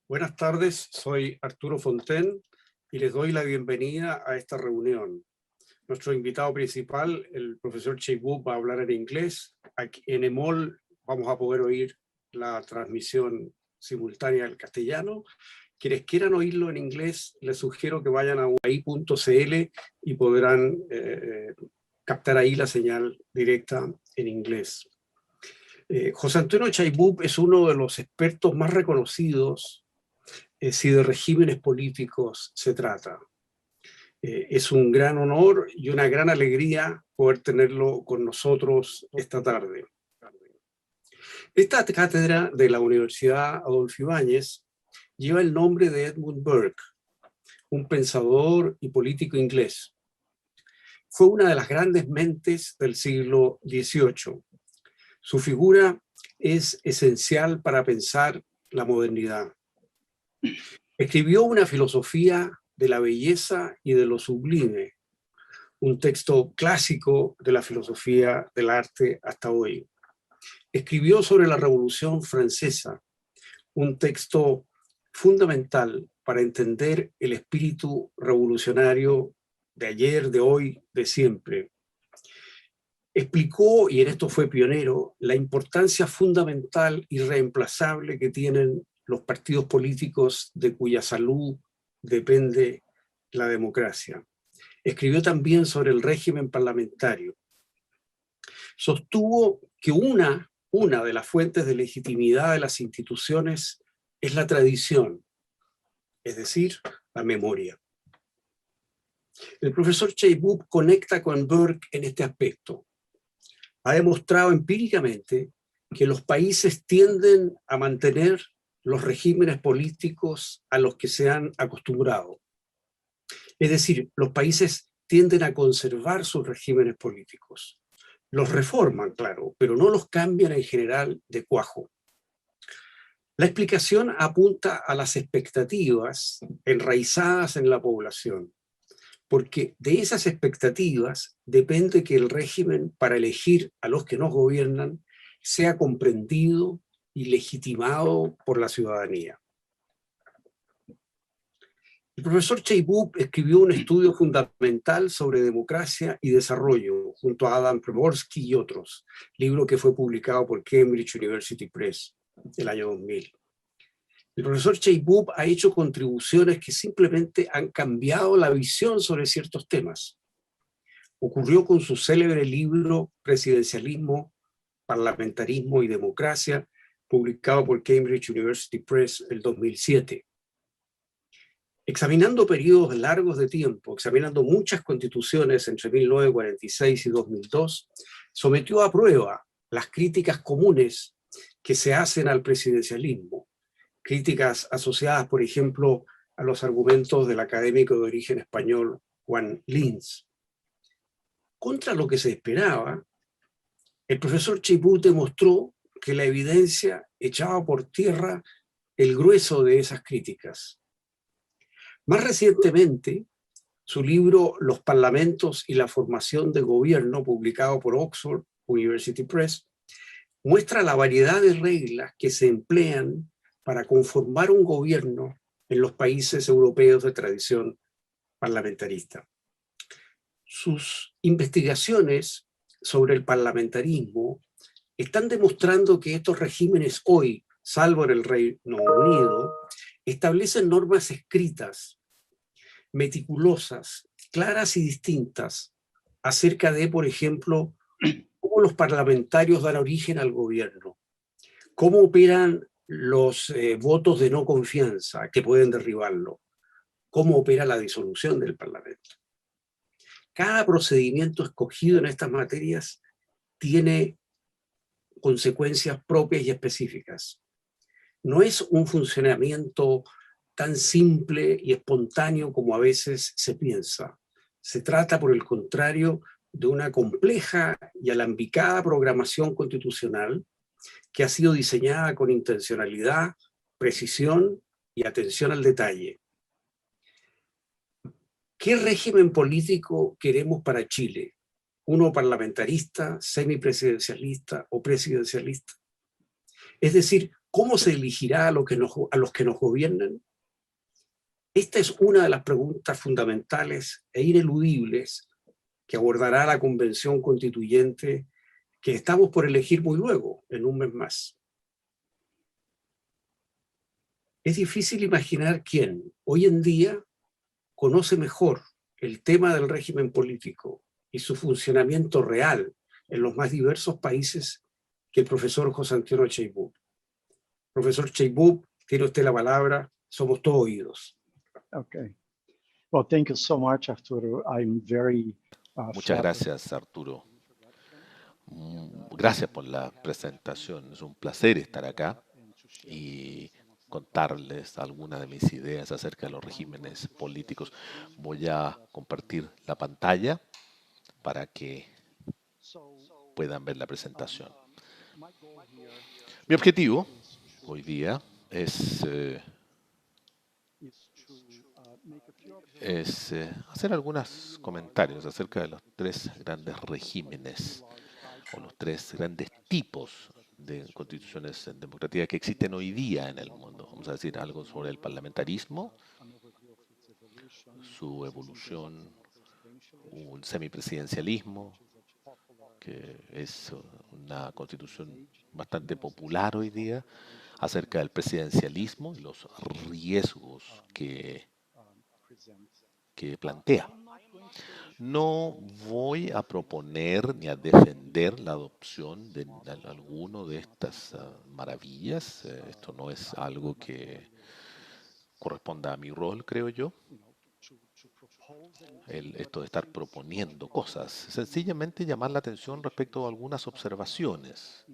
Buenas tardes, soy Arturo Fonten y les doy la bienvenida a esta reunión. Nuestro invitado principal, el profesor Chaibouk, va a hablar en inglés. Aquí en EMOL vamos a poder oír la transmisión simultánea al castellano. Quienes quieran oírlo en inglés, les sugiero que vayan a uai.cl y podrán captar ahí la señal directa en inglés. José Antonio Chaibouk es uno de los expertos más reconocidos si de regímenes políticos se trata. Es un gran honor y una gran alegría poder tenerlo con nosotros esta tarde. Esta cátedra de la Universidad Adolfo Ibáñez lleva el nombre de Edmund Burke, un pensador y político inglés. Fue una de las grandes mentes del siglo XVIII. Su figura es esencial para pensar la modernidad. Escribió una filosofía de la belleza y de lo sublime, un texto clásico de la filosofía del arte hasta hoy. Escribió sobre la Revolución Francesa, un texto fundamental para entender el espíritu revolucionario de ayer, de hoy, de siempre. Explicó, y en esto fue pionero, la importancia fundamental y reemplazable que tienen los partidos políticos de cuya salud depende la democracia. Escribió también sobre el régimen parlamentario. Sostuvo que una de las fuentes de legitimidad de las instituciones es la tradición, es decir, la memoria. El profesor Chaibouk conecta con Burke en este aspecto. Ha demostrado empíricamente que los países tienden a mantener los regímenes políticos a los que se han acostumbrado. Es decir, los países tienden a conservar sus regímenes políticos. Los reforman, claro, pero no los cambian en general de cuajo. La explicación apunta a las expectativas enraizadas en la población, porque de esas expectativas depende que el régimen para elegir a los que nos gobiernan sea comprendido y legitimado por la ciudadanía. El profesor Chaibouk escribió un estudio fundamental sobre democracia y desarrollo junto a Adam Primorsky y otros, libro que fue publicado por Cambridge University Press el año 2000. El profesor Chaibouk ha hecho contribuciones que simplemente han cambiado la visión sobre ciertos temas. Ocurrió con su célebre libro Presidencialismo, Parlamentarismo y Democracia, publicado por Cambridge University Press el 2007. Examinando periodos largos de tiempo, examinando muchas constituciones entre 1946 y 2002, sometió a prueba las críticas comunes que se hacen al presidencialismo, críticas asociadas, por ejemplo, a los argumentos del académico de origen español Juan Lins. Contra lo que se esperaba, el profesor Chaibouk demostró que la evidencia echaba por tierra el grueso de esas críticas. Más recientemente, su libro Los parlamentos y la formación de gobierno, publicado por Oxford University Press, muestra la variedad de reglas que se emplean para conformar un gobierno en los países europeos de tradición parlamentarista. Sus investigaciones sobre el parlamentarismo están demostrando que estos regímenes hoy, salvo en el Reino Unido, establecen normas escritas, meticulosas, claras y distintas acerca de, por ejemplo, cómo los parlamentarios dan origen al gobierno, cómo operan los votos de no confianza que pueden derribarlo, cómo opera la disolución del Parlamento. Cada procedimiento escogido en estas materias tiene consecuencias propias y específicas. No es un funcionamiento tan simple y espontáneo como a veces se piensa. Se trata, por el contrario, de una compleja y alambicada programación constitucional que ha sido diseñada con intencionalidad, precisión y atención al detalle. ¿Qué régimen político queremos para Chile? ¿Uno parlamentarista, semipresidencialista o presidencialista? Es decir, ¿Cómo se elegirá a los que nos gobiernan? Esta es una de las preguntas fundamentales e ineludibles que abordará la Convención Constituyente que estamos por elegir muy luego, en un mes más. Es difícil imaginar quién hoy en día conoce mejor el tema del régimen político y su funcionamiento real en los más diversos países que el profesor José Antonio Cheibub. Profesor Cheibub, tiene usted la palabra, somos todos oídos. Okay. Well, thank you so much, Arturo. I'm very Muchas flattered. gracias, Arturo. Gracias por la presentación. Es un placer estar acá y contarles algunas de mis ideas acerca de los regímenes políticos. Voy a compartir la pantalla para que puedan ver la presentación. Mi objetivo hoy día es hacer algunos comentarios acerca de los tres grandes regímenes o los tres grandes tipos de constituciones democráticas que existen hoy día en el mundo. Vamos a decir algo sobre el parlamentarismo, su evolución, un semipresidencialismo, que es una constitución bastante popular hoy día, acerca del presidencialismo y los riesgos que plantea. No voy a proponer ni a defender la adopción de alguno de estas maravillas. Esto no es algo que corresponda a mi rol, creo yo. Esto de estar proponiendo cosas. Sencillamente llamar la atención respecto a algunas observaciones,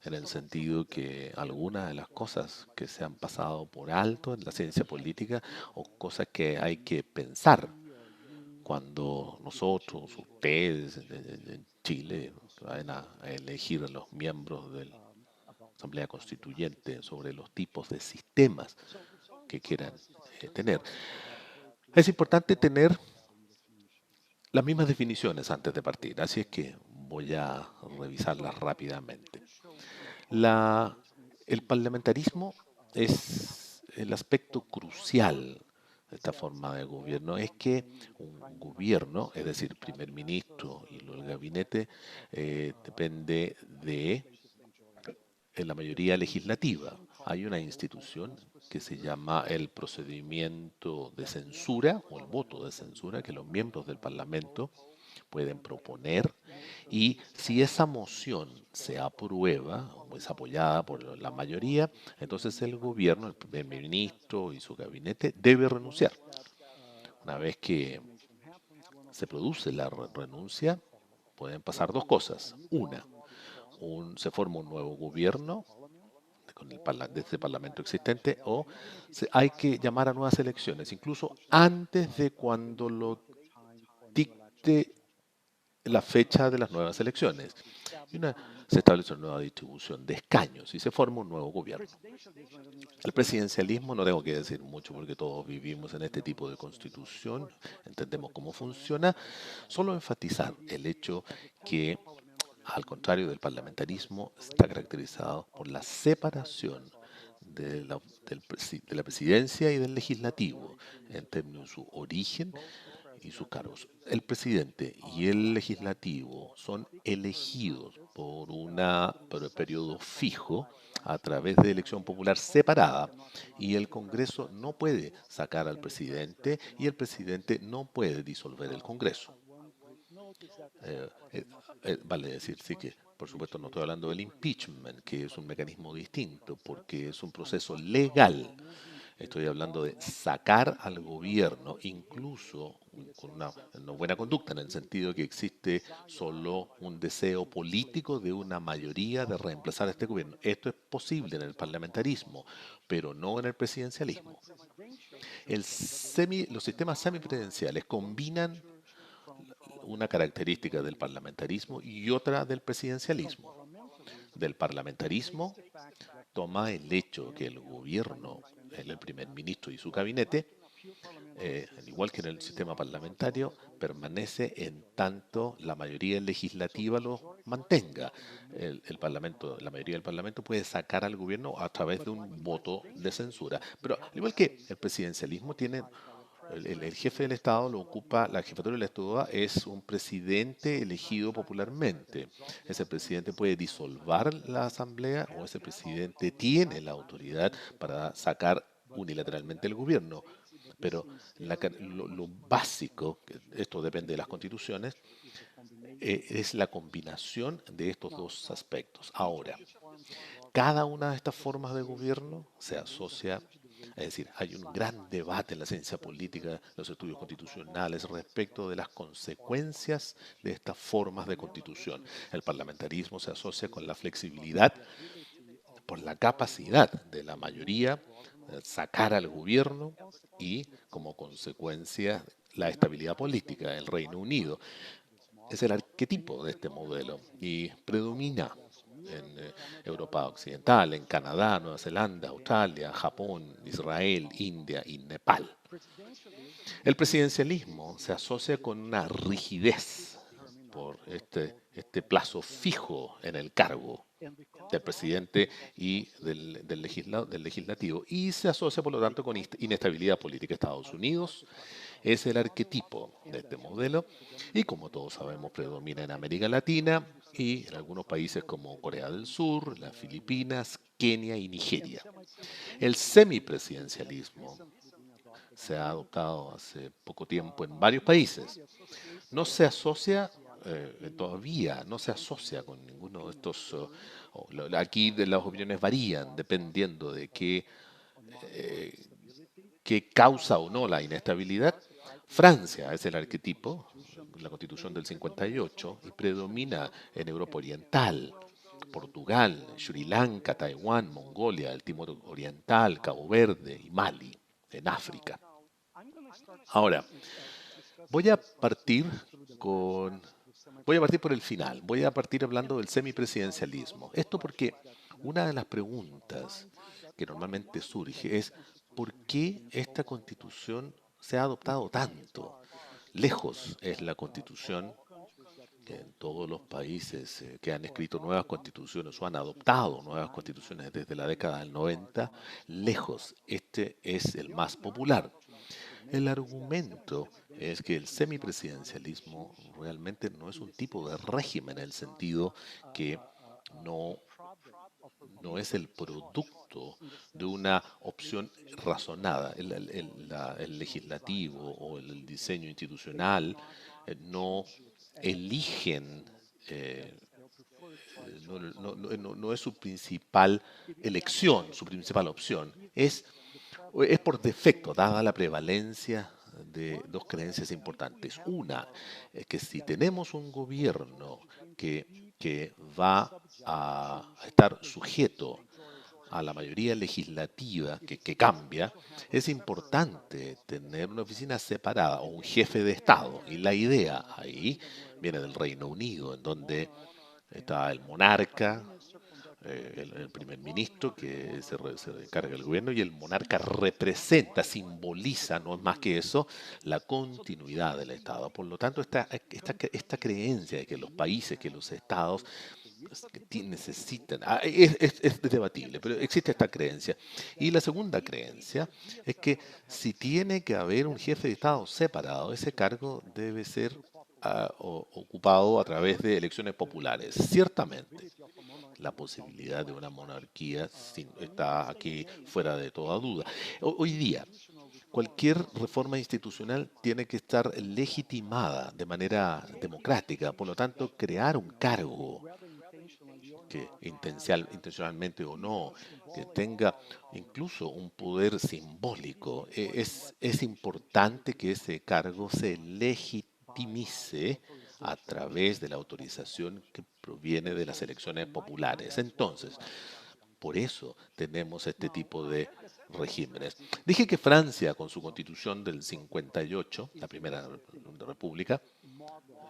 en el sentido que algunas de las cosas que se han pasado por alto en la ciencia política o cosas que hay que pensar cuando nosotros, ustedes en Chile, van a elegir a los miembros de la Asamblea Constituyente sobre los tipos de sistemas que quieran tener. Es importante tener las mismas definiciones antes de partir, así es que voy a revisarlas rápidamente. El parlamentarismo es el aspecto crucial de esta forma de gobierno, es que un gobierno, es decir, primer ministro y el gabinete, depende de la mayoría legislativa. Hay una institución que se llama el procedimiento de censura o el voto de censura que los miembros del Parlamento pueden proponer, y si esa moción se aprueba o es apoyada por la mayoría, entonces el gobierno, el primer ministro y su gabinete debe renunciar. Una vez que se produce la renuncia, pueden pasar dos cosas. Una, se forma un nuevo gobierno de este parlamento existente, o hay que llamar a nuevas elecciones, incluso antes de cuando lo dicte la fecha de las nuevas elecciones. Se establece una nueva distribución de escaños y se forma un nuevo gobierno. El presidencialismo no tengo que decir mucho porque todos vivimos en este tipo de constitución, entendemos cómo funciona, solo enfatizar el hecho que, al contrario del parlamentarismo, está caracterizado por la separación de la presidencia y del legislativo en términos de su origen y sus cargos. El presidente y el legislativo son elegidos por un periodo fijo a través de elección popular separada, y el Congreso no puede sacar al presidente y el presidente no puede disolver el Congreso. Vale decir, sí, que por supuesto no estoy hablando del impeachment, que es un mecanismo distinto porque es un proceso legal. Estoy hablando de sacar al gobierno, incluso con una no buena conducta, en el sentido de que existe solo un deseo político de una mayoría de reemplazar a este gobierno. Esto es posible en el parlamentarismo, pero no en el presidencialismo. Los sistemas semipresidenciales combinan una característica del parlamentarismo y otra del presidencialismo. Del parlamentarismo toma el hecho que el gobierno, el primer ministro y su gabinete, al igual que en el sistema parlamentario, permanece en tanto la mayoría legislativa lo mantenga. El Parlamento, la mayoría del Parlamento puede sacar al gobierno a través de un voto de censura. Pero al igual que el presidencialismo tiene el jefe del Estado lo ocupa, la jefatura del Estado es un presidente elegido popularmente. Ese presidente puede disolver la asamblea o ese presidente tiene la autoridad para sacar unilateralmente el gobierno. Pero lo básico, esto depende de las constituciones, es la combinación de estos dos aspectos. Ahora, cada una de estas formas de gobierno se asocia, es decir, hay un gran debate en la ciencia política, los estudios constitucionales respecto de las consecuencias de estas formas de constitución. El parlamentarismo se asocia con la flexibilidad por la capacidad de la mayoría sacar al gobierno y, como consecuencia, la estabilidad política. El Reino Unido es el arquetipo de este modelo y predomina en Europa Occidental, en Canadá, Nueva Zelanda, Australia, Japón, Israel, India y Nepal. El presidencialismo se asocia con una rigidez por este plazo fijo en el cargo del presidente y del legislativo y se asocia por lo tanto con inestabilidad política. Estados Unidos es el arquetipo de este modelo y como todos sabemos predomina en América Latina y en algunos países como Corea del Sur, las Filipinas, Kenia y Nigeria. El semipresidencialismo se ha adoptado hace poco tiempo en varios países. No se asocia todavía, no se asocia con ninguno de estos. Aquí las opiniones varían dependiendo de eh, qué causa o no la inestabilidad. Francia es el arquetipo, la constitución del 58, y predomina en Europa Oriental. Portugal, Sri Lanka, Taiwán, Mongolia, el Timor Oriental, Cabo Verde y Mali, en África. Ahora, voy a partir con, voy a partir por el final, voy a partir hablando del semipresidencialismo. Esto porque una de las preguntas que normalmente surge es ¿por qué esta constitución se ha adoptado tanto? Lejos es la constitución que en todos los países que han escrito nuevas constituciones o han adoptado nuevas constituciones desde la década del 90, lejos este es el más popular. El argumento es que el semipresidencialismo realmente no es un tipo de régimen en el sentido que no, no es el producto de una opción razonada. El legislativo o el diseño institucional no eligen, eh, no es su principal elección, su principal opción. Es por defecto, dada la prevalencia de dos creencias importantes. Una, es que si tenemos un gobierno que va a estar sujeto a la mayoría legislativa que cambia, es importante tener una oficina separada o un jefe de Estado. Y la idea ahí viene del Reino Unido, en donde está el monarca, el primer ministro que se encarga del gobierno y el monarca representa, simboliza, no es más que eso, la continuidad del Estado. Por lo tanto, esta creencia de que los países, que los estados necesitan, es debatible, pero existe esta creencia. Y la segunda creencia es que si tiene que haber un jefe de Estado separado, ese cargo debe ser ocupado a través de elecciones populares. Ciertamente, la posibilidad de una monarquía está aquí fuera de toda duda. Hoy día, cualquier reforma institucional tiene que estar legitimada de manera democrática. Por lo tanto, crear un cargo que intencionalmente o no, que tenga incluso un poder simbólico, es importante que ese cargo se legitimice a través de la autorización que proviene de las elecciones populares. Entonces, por eso tenemos este tipo de regímenes. Dije que Francia, con su constitución del 58, la primera república,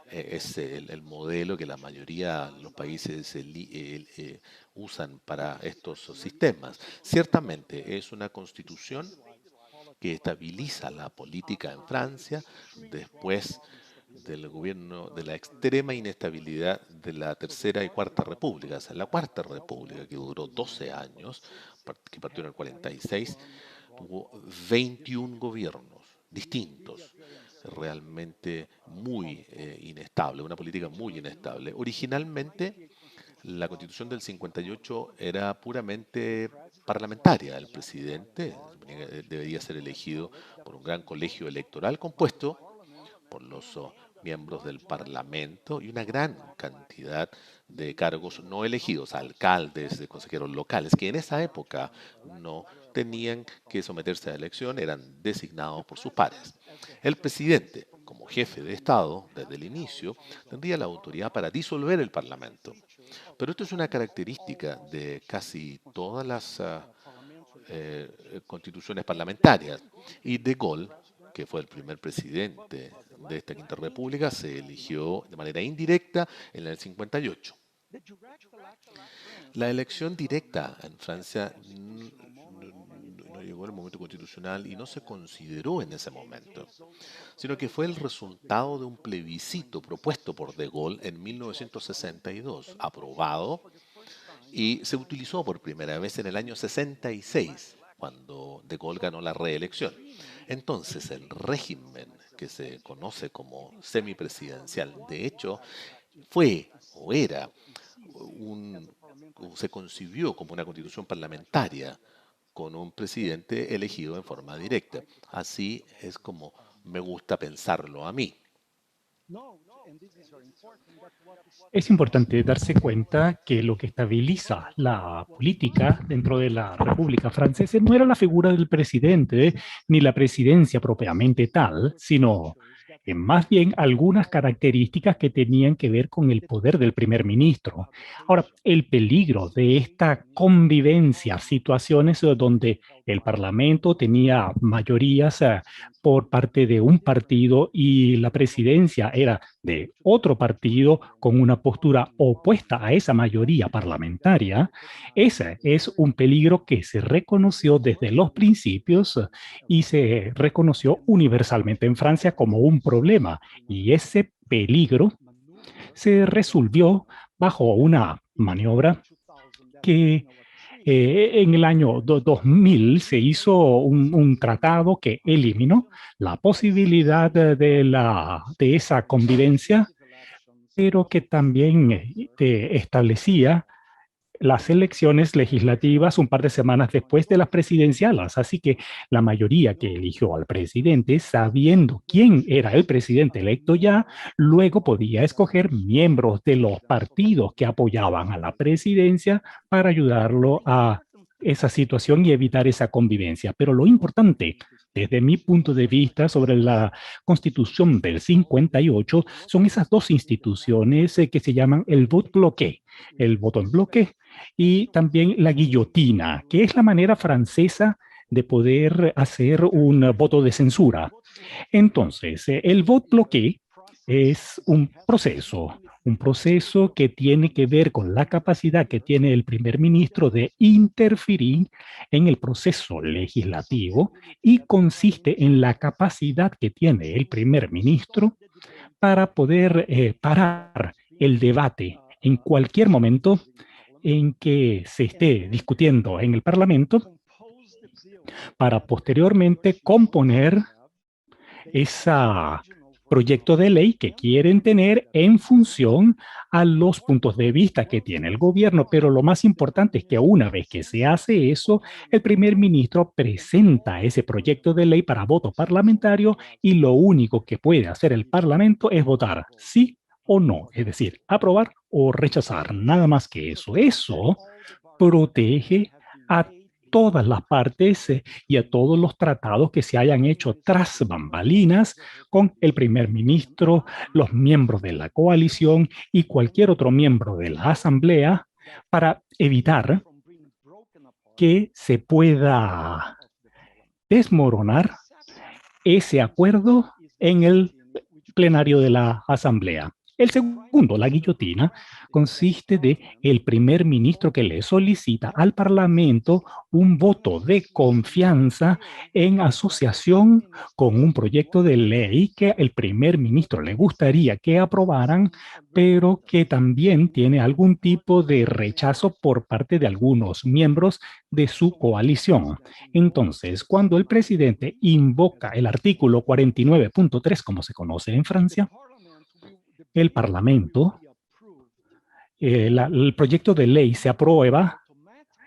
es el modelo que la mayoría de los países usan para estos sistemas. Ciertamente es una constitución que estabiliza la política en Francia después del gobierno de la extrema inestabilidad de la Tercera y Cuarta República. O sea, la Cuarta República, que duró 12 años, que partió en el 46, tuvo 21 gobiernos distintos, realmente muy inestable, una política muy inestable. Originalmente, la Constitución del 58 era puramente parlamentaria. El presidente debería ser elegido por un gran colegio electoral compuesto por los miembros del Parlamento y una gran cantidad de cargos no elegidos, alcaldes, de consejeros locales, que en esa época no tenían que someterse a elección, eran designados por sus pares. El presidente, como jefe de Estado, desde el inicio, tendría la autoridad para disolver el Parlamento. Pero esto es una característica de casi todas las constituciones parlamentarias. Y De Gaulle, que fue el primer presidente de esta Quinta República, se eligió de manera indirecta en el 58. La elección directa en Francia no llegó al momento constitucional y no se consideró en ese momento, sino que fue el resultado de un plebiscito propuesto por De Gaulle en 1962, aprobado, y se utilizó por primera vez en el año 66, cuando De Gaulle ganó la reelección. Entonces, el régimen que se conoce como semipresidencial, de hecho, fue o era se concibió como una constitución parlamentaria con un presidente elegido en forma directa. Así es como me gusta pensarlo a mí. Es importante darse cuenta que lo que estabiliza la política dentro de la República Francesa no era la figura del presidente ni la presidencia propiamente tal, sino más bien algunas características que tenían que ver con el poder del primer ministro. Ahora, el peligro de esta convivencia, situaciones donde el Parlamento tenía mayorías por parte de un partido y la presidencia era de otro partido con una postura opuesta a esa mayoría parlamentaria, ese es un peligro que se reconoció desde los principios y se reconoció universalmente en Francia como un problema. Y ese peligro se resolvió bajo una maniobra que en el año 2000 se hizo un tratado que eliminó la posibilidad de esa convivencia, pero que también establecía las elecciones legislativas un par de semanas después de las presidenciales. Así que la mayoría que eligió al presidente, sabiendo quién era el presidente electo ya, luego podía escoger miembros de los partidos que apoyaban a la presidencia para ayudarlo a esa situación y evitar esa convivencia. Pero lo importante, desde mi punto de vista sobre la Constitución del 58, son esas dos instituciones que se llaman el vote bloqué, el voto en bloque, y también la guillotina, que es la manera francesa de poder hacer un voto de censura. Entonces, el vote bloqué es un proceso que tiene que ver con la capacidad que tiene el primer ministro de interferir en el proceso legislativo y consiste en la capacidad que tiene el primer ministro para poder parar el debate en cualquier momento en que se esté discutiendo en el Parlamento para posteriormente componer ese proyecto de ley que quieren tener en función a los puntos de vista que tiene el gobierno. Pero lo más importante es que una vez que se hace eso, el primer ministro presenta ese proyecto de ley para voto parlamentario y lo único que puede hacer el Parlamento es votar sí o no, es decir, aprobar o rechazar, nada más que eso. Eso protege a todas las partes y a todos los tratados que se hayan hecho tras bambalinas con el primer ministro, los miembros de la coalición y cualquier otro miembro de la asamblea para evitar que se pueda desmoronar ese acuerdo en el plenario de la asamblea. El segundo, la guillotina, consiste de el primer ministro que le solicita al Parlamento un voto de confianza en asociación con un proyecto de ley que el primer ministro le gustaría que aprobaran, pero que también tiene algún tipo de rechazo por parte de algunos miembros de su coalición. Entonces, cuando el presidente invoca el artículo 49.3, como se conoce en Francia, el Parlamento, el proyecto de ley se aprueba,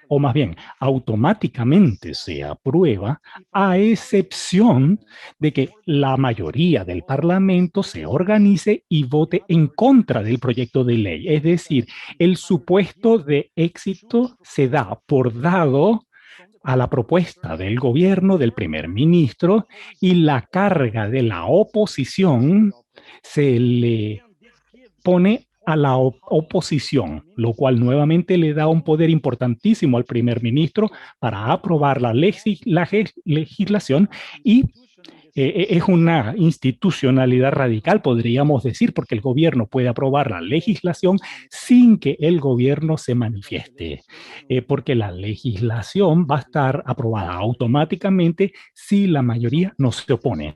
o más bien, automáticamente se aprueba, a excepción de que la mayoría del Parlamento se organice y vote en contra del proyecto de ley. Es decir, el supuesto de éxito se da por dado a la propuesta del gobierno, del primer ministro, y la carga de la oposición se le pone a la oposición, lo cual nuevamente le da un poder importantísimo al primer ministro para aprobar la legislación y es una institucionalidad radical, podríamos decir, porque el gobierno puede aprobar la legislación sin que el gobierno se manifieste, porque la legislación va a estar aprobada automáticamente si la mayoría no se opone.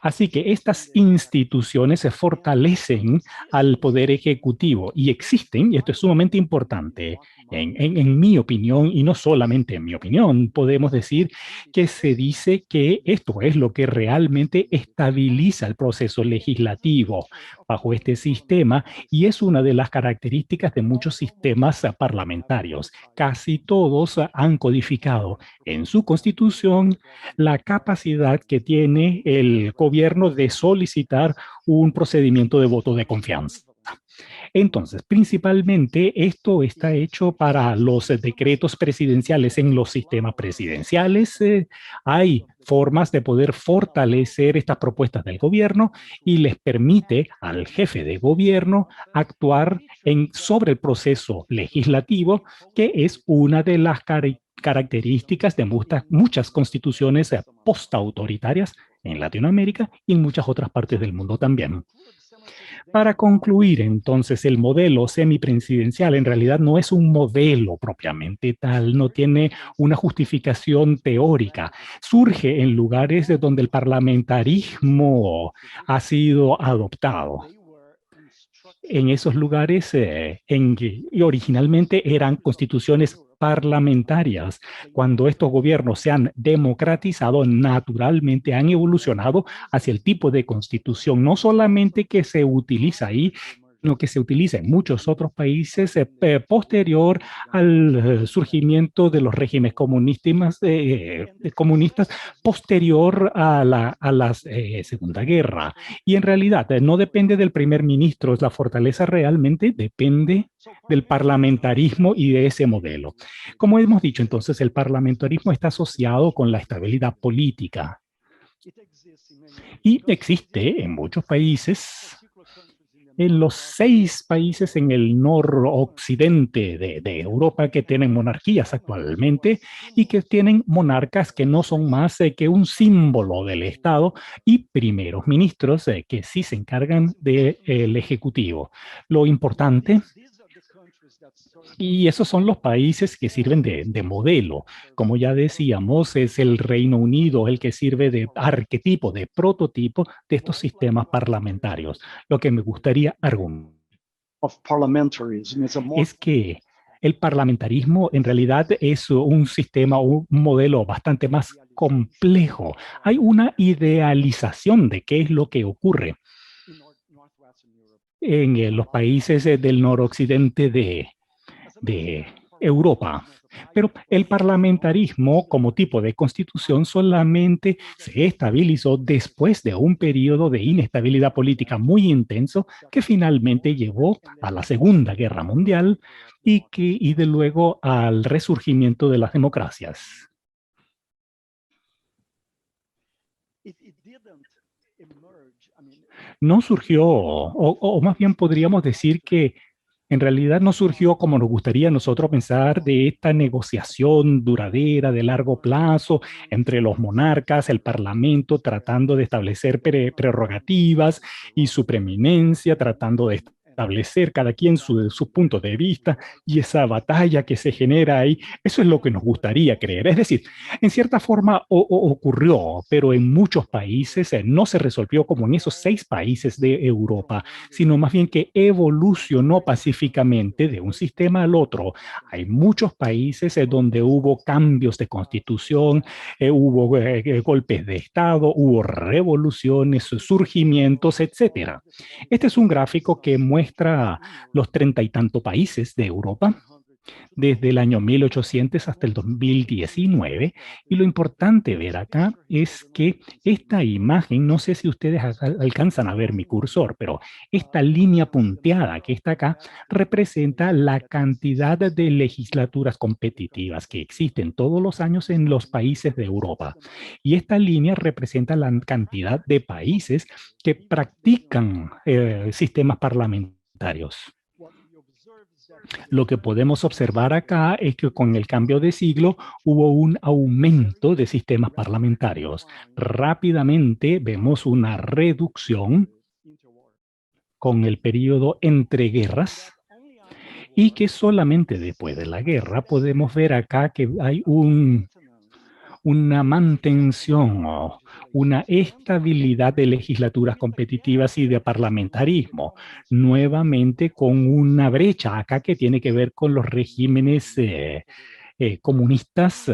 Así que estas instituciones se fortalecen al poder ejecutivo y existen, y esto es sumamente importante, en mi opinión, y no solamente en mi opinión, podemos decir que se dice que esto es lo que realmente estabiliza el proceso legislativo bajo este sistema y es una de las características de muchos sistemas parlamentarios. Casi todos han codificado en su constitución la capacidad que tiene el gobierno de solicitar un procedimiento de voto de confianza. Entonces, principalmente esto está hecho para los decretos presidenciales en los sistemas presidenciales. Hay formas de poder fortalecer estas propuestas del gobierno y les permite al jefe de gobierno actuar sobre el proceso legislativo, que es una de las características de muchas constituciones postautoritarias en Latinoamérica y en muchas otras partes del mundo también. Para concluir, entonces, el modelo semipresidencial en realidad no es un modelo propiamente tal, no tiene una justificación teórica. Surge en lugares donde el parlamentarismo ha sido adoptado. En esos lugares y originalmente eran constituciones parlamentarias. Cuando estos gobiernos se han democratizado, naturalmente han evolucionado hacia el tipo de constitución, no solamente que se utiliza ahí, sino que se utiliza en muchos otros países posterior al surgimiento de los regímenes comunistas, posterior a la Segunda Guerra. Y en realidad no depende del primer ministro, la fortaleza realmente depende del parlamentarismo y de ese modelo. Como hemos dicho, entonces, el parlamentarismo está asociado con la estabilidad política y existe en muchos países, en los 6 países en el noroccidente de Europa que tienen monarquías actualmente y que tienen monarcas que no son más que un símbolo del Estado y primeros ministros que sí se encargan del Ejecutivo. Lo importante, y esos son los países que sirven de modelo. Como ya decíamos, es el Reino Unido el que sirve de arquetipo, de prototipo de estos sistemas parlamentarios. Lo que me gustaría argumentar es que el parlamentarismo en realidad es un sistema, un modelo bastante más complejo. Hay una idealización de qué es lo que ocurre en los países del noroccidente de Europa. Pero el parlamentarismo como tipo de constitución solamente se estabilizó después de un periodo de inestabilidad política muy intenso que finalmente llevó a la Segunda Guerra Mundial y de luego al resurgimiento de las democracias. No surgió, o más bien podríamos decir que en realidad no surgió como nos gustaría a nosotros pensar de esta negociación duradera de largo plazo entre los monarcas, el parlamento, tratando de establecer prerrogativas y su preeminencia, tratando de establecer cada quien su punto de vista y esa batalla que se genera ahí. Eso es lo que nos gustaría creer. Es decir, en cierta forma ocurrió, pero en muchos países no se resolvió como en esos 6 países de Europa, sino más bien que evolucionó pacíficamente de un sistema al otro. Hay muchos países donde hubo cambios de constitución, hubo golpes de Estado, hubo revoluciones, surgimientos, etcétera. Este es un gráfico que muestra los 30 y tantos países de Europa desde el año 1800 hasta el 2019. Y lo importante ver acá es que esta imagen, no sé si ustedes alcanzan a ver mi cursor, pero esta línea punteada que está acá representa la cantidad de legislaturas competitivas que existen todos los años en los países de Europa. Y esta línea representa la cantidad de países que practican sistemas parlamentarios. Lo que podemos observar acá es que con el cambio de siglo hubo un aumento de sistemas parlamentarios. Rápidamente vemos una reducción con el periodo entre guerras y que solamente después de la guerra podemos ver acá que hay una mantención o una estabilidad de legislaturas competitivas y de parlamentarismo, nuevamente con una brecha acá que tiene que ver con los regímenes comunistas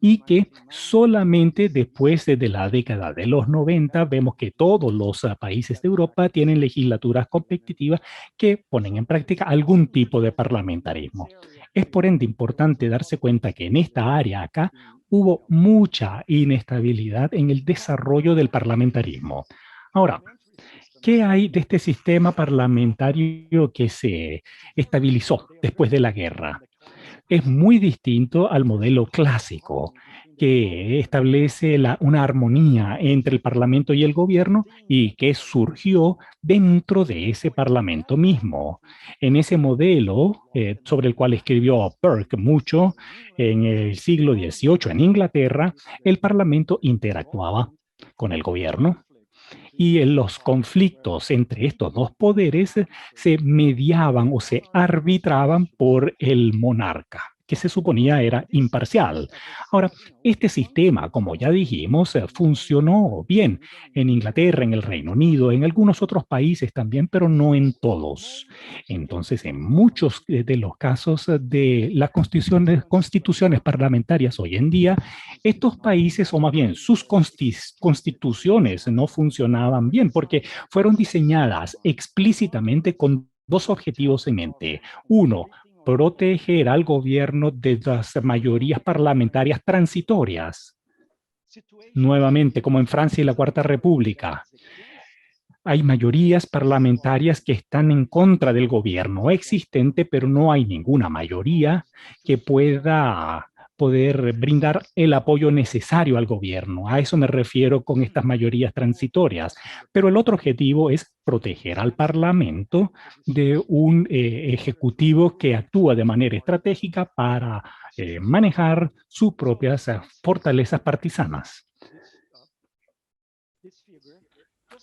y que solamente después de la década de los 90 vemos que todos los países de Europa tienen legislaturas competitivas que ponen en práctica algún tipo de parlamentarismo. Es por ende importante darse cuenta que en esta área acá hubo mucha inestabilidad en el desarrollo del parlamentarismo. Ahora, ¿qué hay de este sistema parlamentario que se estabilizó después de la guerra? Es muy distinto al modelo clásico que establece una armonía entre el Parlamento y el gobierno y que surgió dentro de ese Parlamento mismo. En ese modelo, sobre el cual escribió Burke mucho en el siglo XVIII en Inglaterra, el Parlamento interactuaba con el gobierno y en los conflictos entre estos dos poderes se mediaban o se arbitraban por el monarca, que se suponía era imparcial. Ahora, este sistema, como ya dijimos, funcionó bien en Inglaterra, en el Reino Unido, en algunos otros países también, pero no en todos. Entonces, en muchos de los casos de las constituciones parlamentarias hoy en día, estos países, o más bien sus constituciones, no funcionaban bien porque fueron diseñadas explícitamente con 2 objetivos en mente. Uno, proteger al gobierno de las mayorías parlamentarias transitorias. Nuevamente, como en Francia y la Cuarta República, hay mayorías parlamentarias que están en contra del gobierno existente, pero no hay ninguna mayoría que pueda poder brindar el apoyo necesario al gobierno. A eso me refiero con estas mayorías transitorias. Pero el otro objetivo es proteger al Parlamento de un ejecutivo que actúa de manera estratégica para manejar sus propias fortalezas partisanas.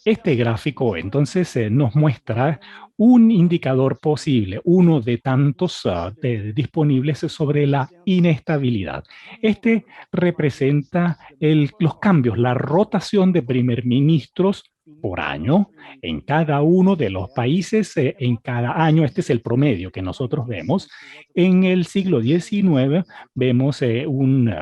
Este gráfico entonces nos muestra un indicador posible, uno de tantos disponibles sobre la inestabilidad. Este representa los cambios, la rotación de primer ministros por año en cada uno de los países, en cada año. Este es el promedio que nosotros vemos. En el siglo XIX vemos un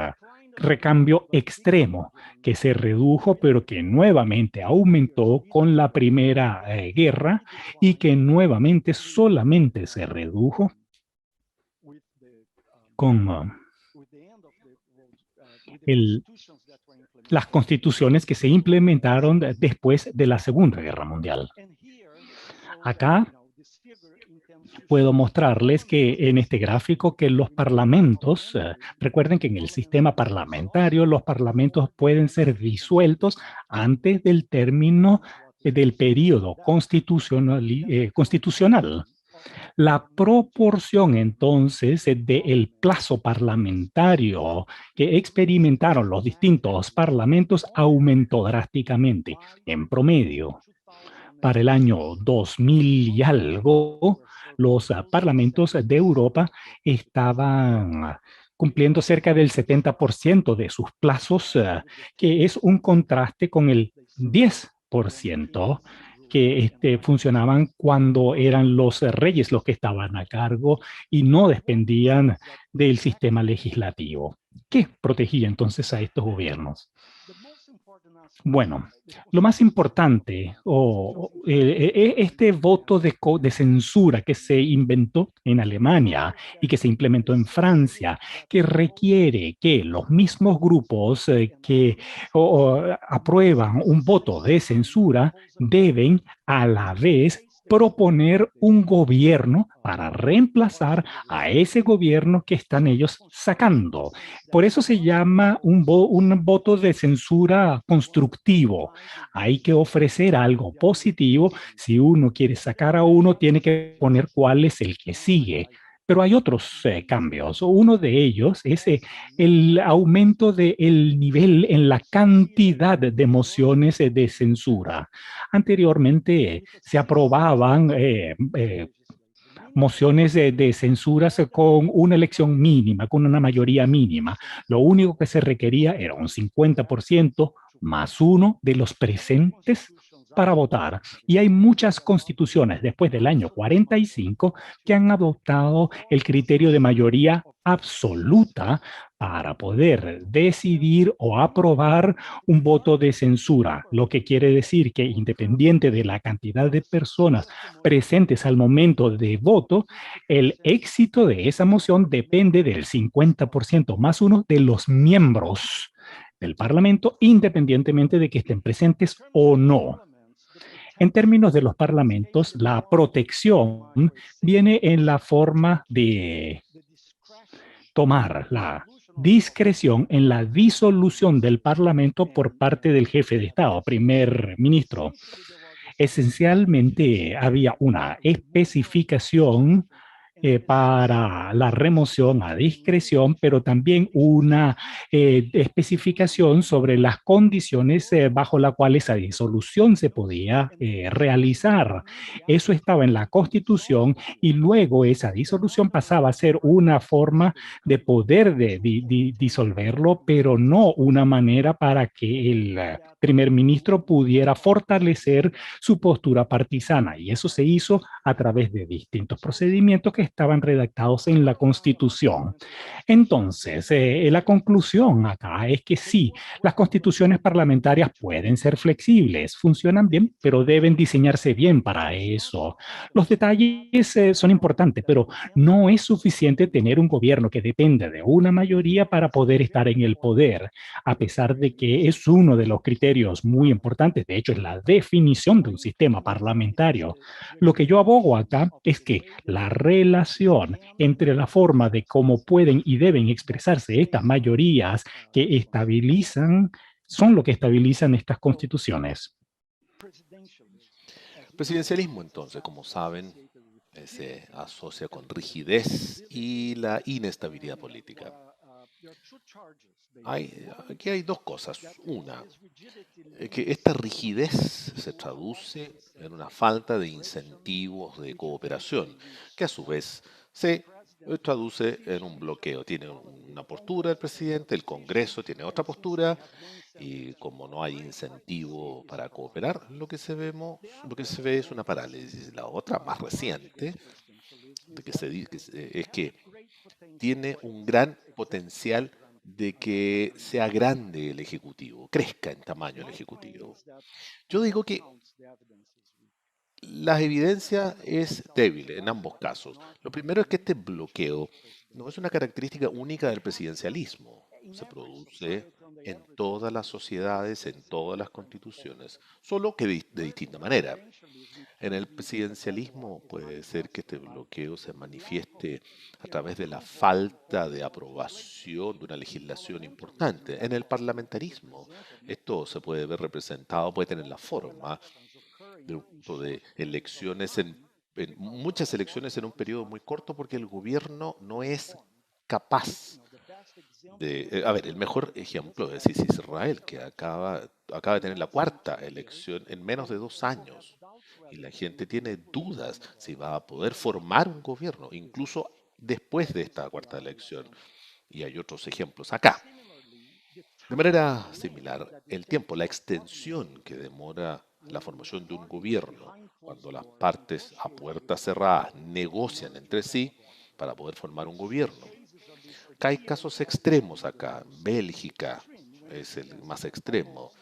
recambio extremo que se redujo, pero que nuevamente aumentó con la Primera Guerra y que nuevamente solamente se redujo con las constituciones que se implementaron después de la Segunda Guerra Mundial. Acá puedo mostrarles que en este gráfico que los parlamentos, recuerden que en el sistema parlamentario los parlamentos pueden ser disueltos antes del término del periodo constitucional. La proporción entonces del plazo parlamentario que experimentaron los distintos parlamentos aumentó drásticamente. En promedio, para el año 2000 y algo, los parlamentos de Europa estaban cumpliendo cerca del 70% de sus plazos, que es un contraste con el 10% que funcionaban cuando eran los reyes los que estaban a cargo y no dependían del sistema legislativo. ¿Qué protegía entonces a estos gobiernos? Bueno, lo más importante, este voto de censura que se inventó en Alemania y que se implementó en Francia, que requiere que los mismos grupos que aprueban un voto de censura deben a la vez proponer un gobierno para reemplazar a ese gobierno que están ellos sacando. Por eso se llama un voto de censura constructivo. Hay que ofrecer algo positivo. Si uno quiere sacar a uno, tiene que poner cuál es el que sigue. Pero hay otros cambios. Uno de ellos es el aumento del nivel en la cantidad de mociones de censura. Anteriormente se aprobaban mociones de censuras con una elección mínima, con una mayoría mínima. Lo único que se requería era un 50% más uno de los presentes para votar. Y hay muchas constituciones después del año 45 que han adoptado el criterio de mayoría absoluta para poder decidir o aprobar un voto de censura, lo que quiere decir que independiente de la cantidad de personas presentes al momento de voto, el éxito de esa moción depende del 50% más uno de los miembros del Parlamento, independientemente de que estén presentes o no. En términos de los parlamentos, la protección viene en la forma de tomar la discreción en la disolución del Parlamento por parte del jefe de Estado, primer ministro. Esencialmente había una especificación para la remoción a discreción, pero también una especificación sobre las condiciones bajo las cuales esa disolución se podía realizar. Eso estaba en la Constitución y luego esa disolución pasaba a ser una forma de poder disolverlo, pero no una manera para que el primer ministro pudiera fortalecer su postura partisana. Y eso se hizo a través de distintos procedimientos que estaban redactados en la Constitución. Entonces, la conclusión acá es que sí, las constituciones parlamentarias pueden ser flexibles, funcionan bien, pero deben diseñarse bien para eso. Los detalles son importantes, pero no es suficiente tener un gobierno que dependa de una mayoría para poder estar en el poder, a pesar de que es uno de los criterios muy importantes, de hecho es la definición de un sistema parlamentario. Lo que yo abogo acá es que la relación entre la forma de cómo pueden y deben expresarse estas mayorías que estabilizan, son lo que estabilizan estas constituciones. El presidencialismo, entonces, como saben, se asocia con rigidez y la inestabilidad política. Aquí hay dos cosas. Una, que esta rigidez se traduce en una falta de incentivos de cooperación, que a su vez se traduce en un bloqueo. Tiene una postura el presidente, el Congreso tiene otra postura, y como no hay incentivo para cooperar, lo que se ve es una parálisis. La otra, más reciente, de que se dice, es que tiene un gran potencial de que sea grande el Ejecutivo, crezca en tamaño el Ejecutivo. Yo digo que la evidencia es débil en ambos casos. Lo primero es que este bloqueo no es una característica única del presidencialismo. Se produce en todas las sociedades, en todas las constituciones, solo que de distinta manera. En el presidencialismo puede ser que este bloqueo se manifieste a través de la falta de aprobación de una legislación importante. En el parlamentarismo, esto se puede ver representado, puede tener la forma de elecciones en en muchas elecciones en un periodo muy corto porque el gobierno no es capaz de... a ver, el mejor ejemplo es Israel, que acaba de tener la cuarta elección en menos de 2 años. Y la gente tiene dudas si va a poder formar un gobierno, incluso después de esta cuarta elección. Y hay otros ejemplos acá. De manera similar, el tiempo, la extensión que demora la formación de un gobierno, cuando las partes a puertas cerradas negocian entre sí para poder formar un gobierno. Acá hay casos extremos acá. Bélgica es el más extremo.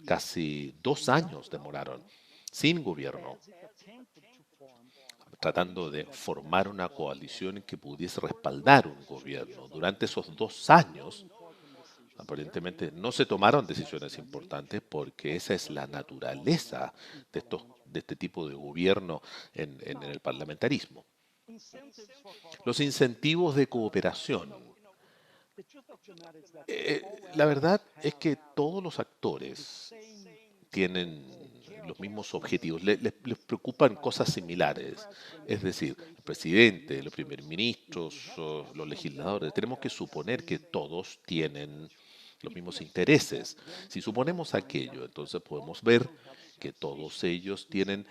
Casi 2 años demoraron sin gobierno, tratando de formar una coalición que pudiese respaldar un gobierno. Durante esos 2 años, aparentemente no se tomaron decisiones importantes porque esa es la naturaleza de este tipo de gobierno en el parlamentarismo. Los incentivos de cooperación. La verdad es que todos los actores tienen los mismos objetivos, les preocupan cosas similares. Es decir, el presidente, los primer ministros, o los legisladores, tenemos que suponer que todos tienen los mismos intereses. Si suponemos aquello, entonces podemos ver que todos ellos tienen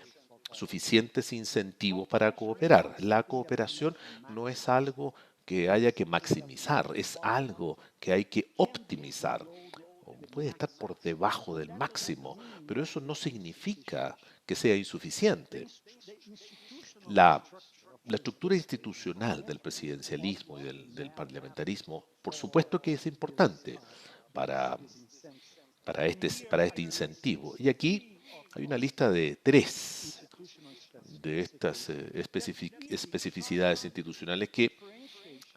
suficientes incentivos para cooperar. La cooperación no es algo que haya que maximizar, es algo que hay que optimizar. O puede estar por debajo del máximo, pero eso no significa que sea insuficiente. La, la estructura institucional del presidencialismo y del parlamentarismo, por supuesto que es importante para, para este incentivo. Y aquí hay una lista de 3 de estas especificidades institucionales que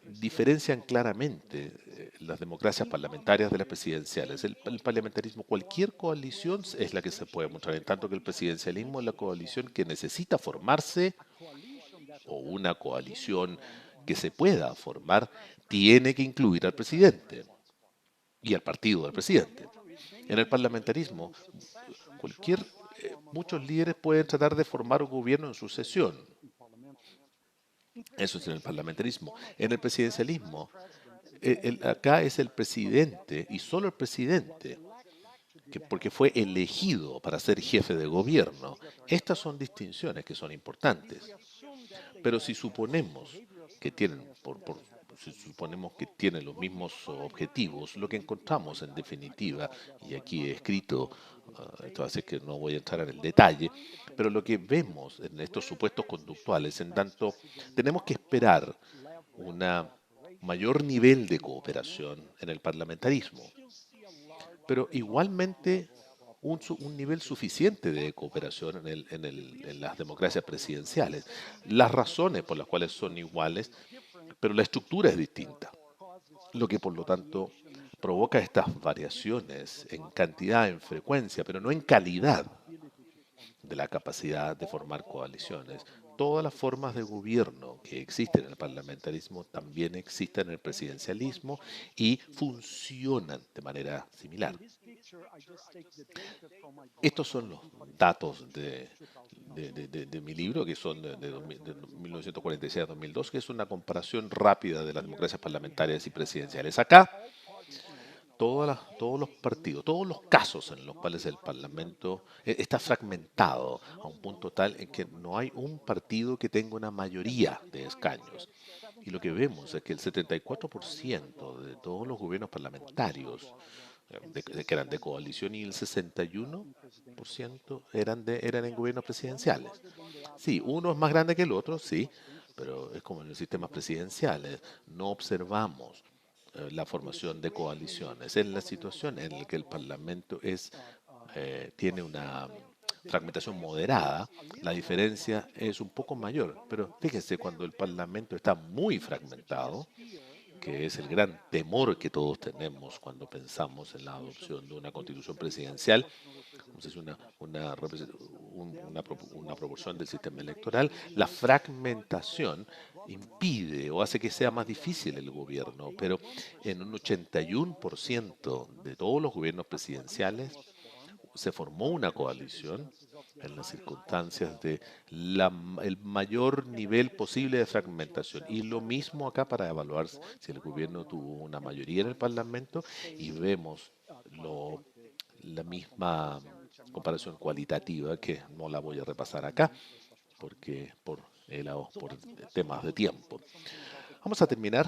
diferencian claramente las democracias parlamentarias de las presidenciales. El parlamentarismo, cualquier coalición es la que se puede mostrar, en tanto que el presidencialismo es la coalición que necesita formarse, o una coalición que se pueda formar tiene que incluir al presidente y al partido del presidente. En el parlamentarismo, muchos líderes pueden tratar de formar un gobierno en sucesión. Eso es en el parlamentarismo. En el presidencialismo, acá es el presidente y solo el presidente, porque fue elegido para ser jefe de gobierno. Estas son distinciones que son importantes. Pero si suponemos que si suponemos que tienen los mismos objetivos, lo que encontramos en definitiva, y aquí he escrito, esto así que no voy a entrar en el detalle, pero lo que vemos en estos supuestos conductuales, en tanto tenemos que esperar un mayor nivel de cooperación en el parlamentarismo, pero igualmente un nivel suficiente de cooperación en las democracias presidenciales. Las razones por las cuales son iguales, pero la estructura es distinta, lo que por lo tanto provoca estas variaciones en cantidad, en frecuencia, pero no en calidad de la capacidad de formar coaliciones. Todas las formas de gobierno que existen en el parlamentarismo también existen en el presidencialismo y funcionan de manera similar. Estos son los datos de mi libro, que son de 1946 a 2002, que es una comparación rápida de las democracias parlamentarias y presidenciales. Acá todos los partidos, todos los casos en los cuales el Parlamento está fragmentado a un punto tal en que no hay un partido que tenga una mayoría de escaños. Y lo que vemos es que el 74% de todos los gobiernos parlamentarios que eran de coalición y el 61% eran en gobiernos presidenciales. Sí, uno es más grande que el otro, sí, pero es como en los sistemas presidenciales. No observamos la formación de coaliciones. En la situación en la que el Parlamento tiene una fragmentación moderada, la diferencia es un poco mayor. Pero fíjense, cuando el Parlamento está muy fragmentado, que es el gran temor que todos tenemos cuando pensamos en la adopción de una constitución presidencial, es una proporción del sistema electoral, la fragmentación impide o hace que sea más difícil el gobierno, pero en un 81% de todos los gobiernos presidenciales se formó una coalición en las circunstancias de el mayor nivel posible de fragmentación. Y lo mismo acá para evaluar si el gobierno tuvo una mayoría en el Parlamento y vemos la misma comparación cualitativa que no la voy a repasar acá porque por temas de tiempo. Vamos a terminar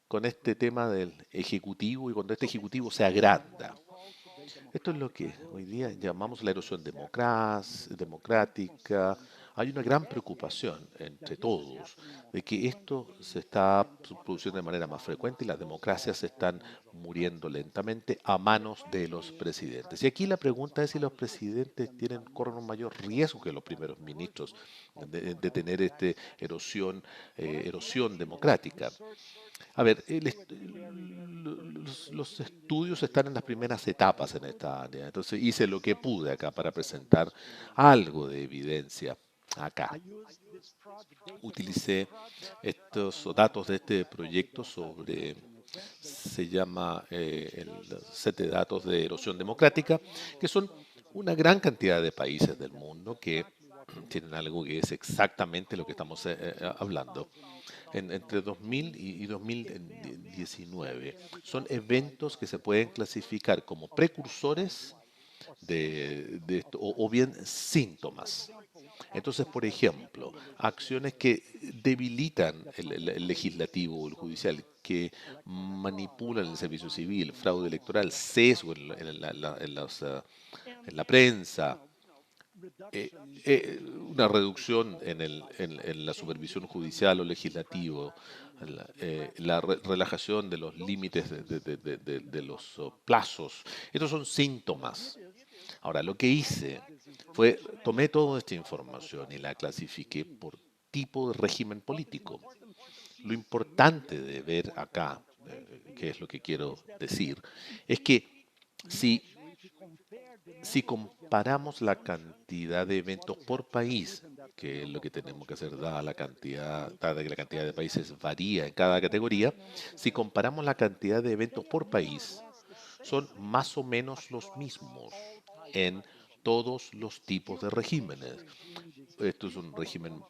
con este tema del ejecutivo y cuando este ejecutivo se agranda. Esto es lo que hoy día llamamos la erosión democrática. Hay una gran preocupación entre todos de que esto se está produciendo de manera más frecuente y las democracias se están muriendo lentamente a manos de los presidentes. Y aquí la pregunta es si los presidentes corren un mayor riesgo que los primeros ministros de tener erosión democrática. A ver, los estudios están en las primeras etapas en esta área, entonces hice lo que pude acá para presentar algo de evidencia acá. Utilicé estos datos de este proyecto se llama el set de datos de erosión democrática, que son una gran cantidad de países del mundo que tienen algo que es exactamente lo que estamos hablando. Entre 2000 y 2019. Son eventos que se pueden clasificar como precursores de esto, o bien síntomas. Entonces, por ejemplo, acciones que debilitan el legislativo o el judicial, que manipulan el servicio civil, fraude electoral, sesgo en la prensa, una reducción en la supervisión judicial o legislativo, la relajación de los límites de los plazos. Estos son síntomas. Ahora, lo que hice fue, tomé toda esta información y la clasifiqué por tipo de régimen político. Lo importante de ver acá, que es lo que quiero decir, es que si si comparamos la cantidad de eventos por país, que es lo que tenemos que hacer dada que la cantidad de países varía en cada categoría, si comparamos la cantidad de eventos por país, son más o menos los mismos en todos los tipos de regímenes. Esto es un régimen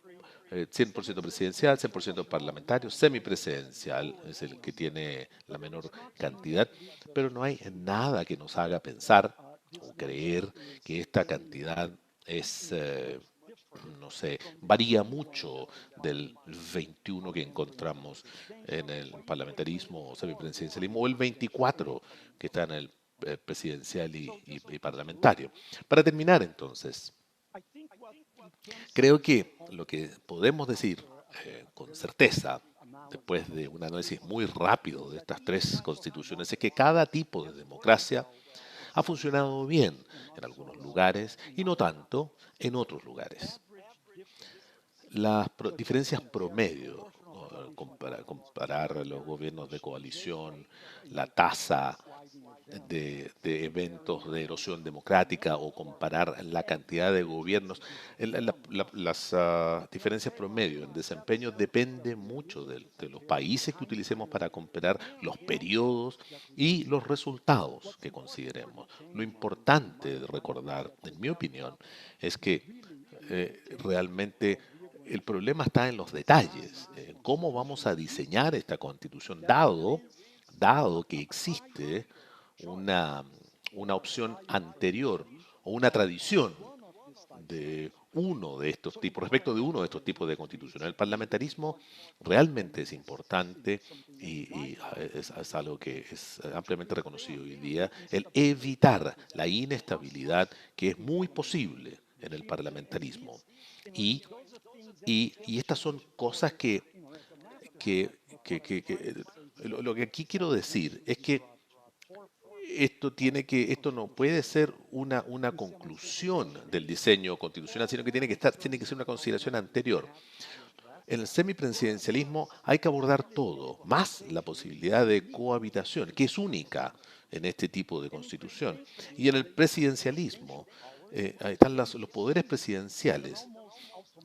100% presidencial, 100% parlamentario, semipresidencial, es el que tiene la menor cantidad, pero no hay nada que nos haga pensar o creer que esta cantidad es, no sé, varía mucho del 21 que encontramos en el parlamentarismo o semipresidencialismo o el 24 que está en el presidencial y parlamentario. Para terminar entonces, creo que lo que podemos decir con certeza, después de un análisis muy rápido de estas tres constituciones, es que cada tipo de democracia ha funcionado bien en algunos lugares y no tanto en otros lugares. Las diferencias promedio, ¿no? Comparar los gobiernos de coalición, la tasa de eventos de erosión democrática o comparar la cantidad de gobiernos, las diferencias promedio en desempeño depende mucho de los países que utilicemos para comparar los periodos y los resultados que consideremos. Lo importante de recordar, en mi opinión, es que realmente el problema está en los detalles, en cómo vamos a diseñar esta constitución, dado que existe una, una opción anterior o una tradición de uno de estos tipos, respecto de uno de estos tipos de constitución. El parlamentarismo realmente es importante y es algo que es ampliamente reconocido hoy día, el evitar la inestabilidad que es muy posible en el parlamentarismo. Y, y estas son cosas lo que aquí quiero decir es que esto no puede ser una conclusión del diseño constitucional, sino que tiene que ser una consideración anterior. En el semipresidencialismo hay que abordar todo, más la posibilidad de cohabitación, que es única en este tipo de constitución. Y en el presidencialismo, ahí están los poderes presidenciales,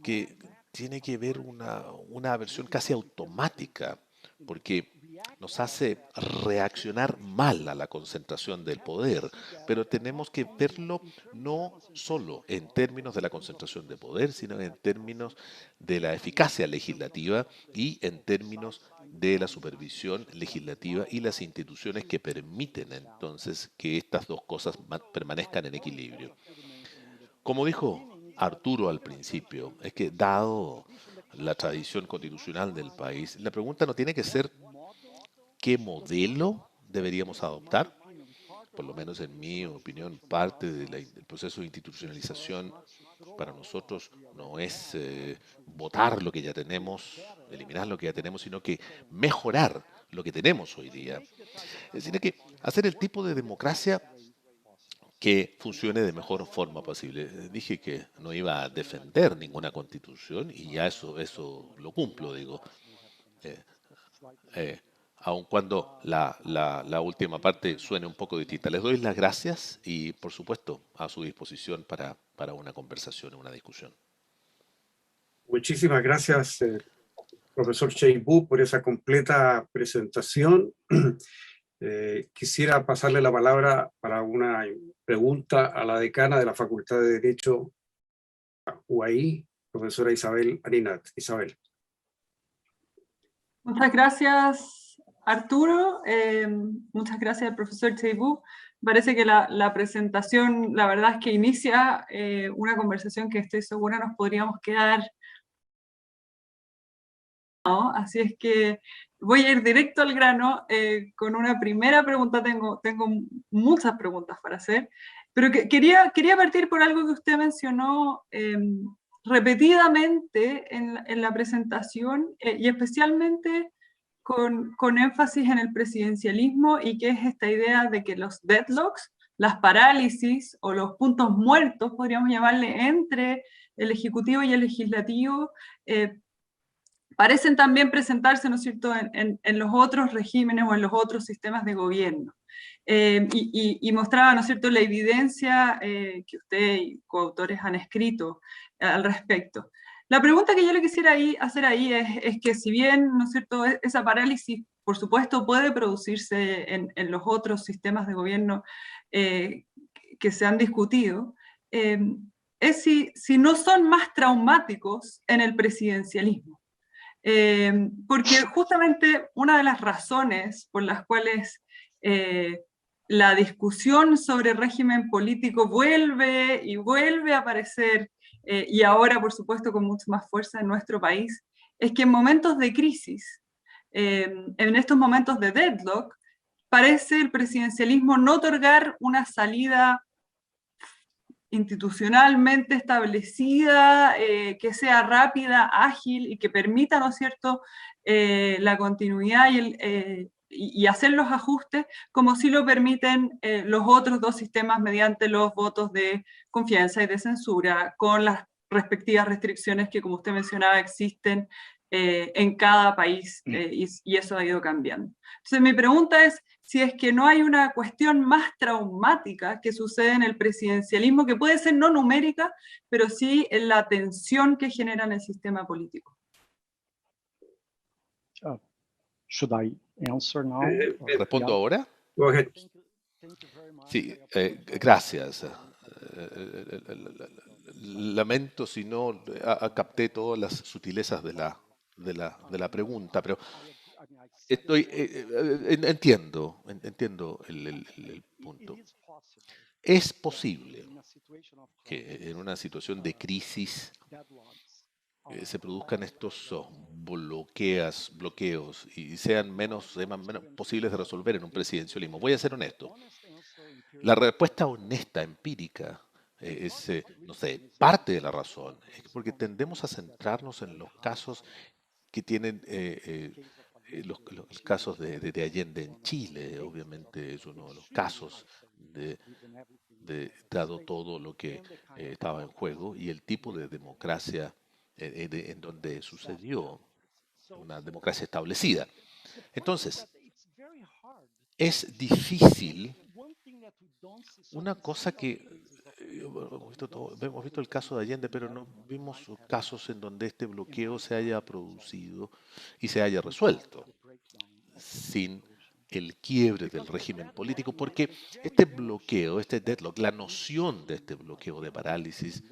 que tiene que ver una versión casi automática, porque nos hace reaccionar mal a la concentración del poder, pero tenemos que verlo no solo en términos de la concentración de poder, sino en términos de la eficacia legislativa y en términos de la supervisión legislativa y las instituciones que permiten entonces que estas dos cosas permanezcan en equilibrio. Como dijo Arturo al principio, es que dado la tradición constitucional del país, la pregunta no tiene que ser qué modelo deberíamos adoptar. Por lo menos en mi opinión, parte del proceso de institucionalización para nosotros no es votar lo que ya tenemos, eliminar lo que ya tenemos, sino que mejorar lo que tenemos hoy día. Es decir, que hacer el tipo de democracia que funcione de mejor forma posible. Dije que no iba a defender ninguna constitución y ya eso lo cumplo, digo. Eh, eh, Aun cuando la última parte suene un poco distinta. Les doy las gracias y, por supuesto, a su disposición para una conversación, una discusión. Muchísimas gracias, profesor Chey-Wu, por esa completa presentación. Quisiera pasarle la palabra para una pregunta a la decana de la Facultad de Derecho UAI, profesora Isabel Arinat. Isabel. Muchas gracias, Arturo. Muchas gracias al profesor Chey-Wu. Parece que la presentación, la verdad es que inicia una conversación que estoy segura nos podríamos quedar, ¿no? Así es que voy a ir directo al grano con una primera pregunta. Tengo muchas preguntas para hacer, pero quería partir por algo que usted mencionó repetidamente en la presentación y especialmente con énfasis en el presidencialismo, y que es esta idea de que los deadlocks, las parálisis o los puntos muertos, podríamos llamarle, entre el Ejecutivo y el Legislativo, parecen también presentarse, ¿no es cierto?, en los otros regímenes o en los otros sistemas de gobierno. Y mostraba, ¿no es cierto?, la evidencia que usted y coautores han escrito al respecto. La pregunta que yo le quisiera hacer ahí es que, si bien, ¿no es cierto?, esa parálisis, por supuesto, puede producirse en los otros sistemas de gobierno que se han discutido, es si no son más traumáticos en el presidencialismo. Porque justamente una de las razones por las cuales la discusión sobre régimen político vuelve y vuelve a aparecer, y ahora, por supuesto, con mucha más fuerza en nuestro país, es que en momentos de crisis, en estos momentos de deadlock, parece el presidencialismo no otorgar una salida institucionalmente establecida, que sea rápida, ágil y que permita, ¿no es cierto?, la continuidad y hacer los ajustes como sí lo permiten los otros dos sistemas mediante los votos de confianza y de censura, con las respectivas restricciones que, como usted mencionaba, existen en cada país, y eso ha ido cambiando. Entonces, mi pregunta es si es que no hay una cuestión más traumática que sucede en el presidencialismo, que puede ser no numérica, pero sí en la tensión que genera en el sistema político. Should I answer now? ¿Respondo ahora? Go ahead. Sí, gracias. Lamento si no capté todas las sutilezas de la pregunta, pero entiendo el punto. Es posible que en una situación de crisis se produzcan estos bloqueos y sean menos posibles de resolver en un presidencialismo. Voy a ser honesto. La respuesta honesta, empírica, es, no sé, parte de la razón. Es porque tendemos a centrarnos en los casos que tienen los casos de Allende en Chile. Obviamente es uno de los casos dado todo lo que estaba en juego y el tipo de democracia en donde sucedió, una democracia establecida. Entonces, es difícil. Una cosa que hemos visto el caso de Allende, pero no vimos casos en donde este bloqueo se haya producido y se haya resuelto. sin el quiebre del régimen político, porque este bloqueo, este deadlock, la noción de este bloqueo de parálisis,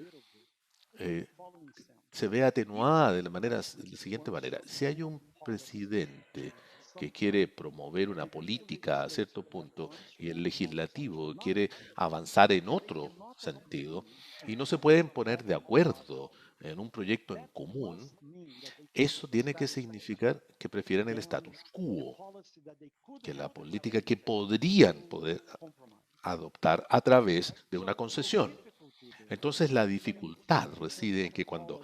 se ve atenuada de la siguiente manera. Si hay un presidente que quiere promover una política a cierto punto y el legislativo quiere avanzar en otro sentido y no se pueden poner de acuerdo en un proyecto en común, eso tiene que significar que prefieren el status quo, que la política que podrían poder adoptar a través de una concesión. Entonces la dificultad reside en que cuando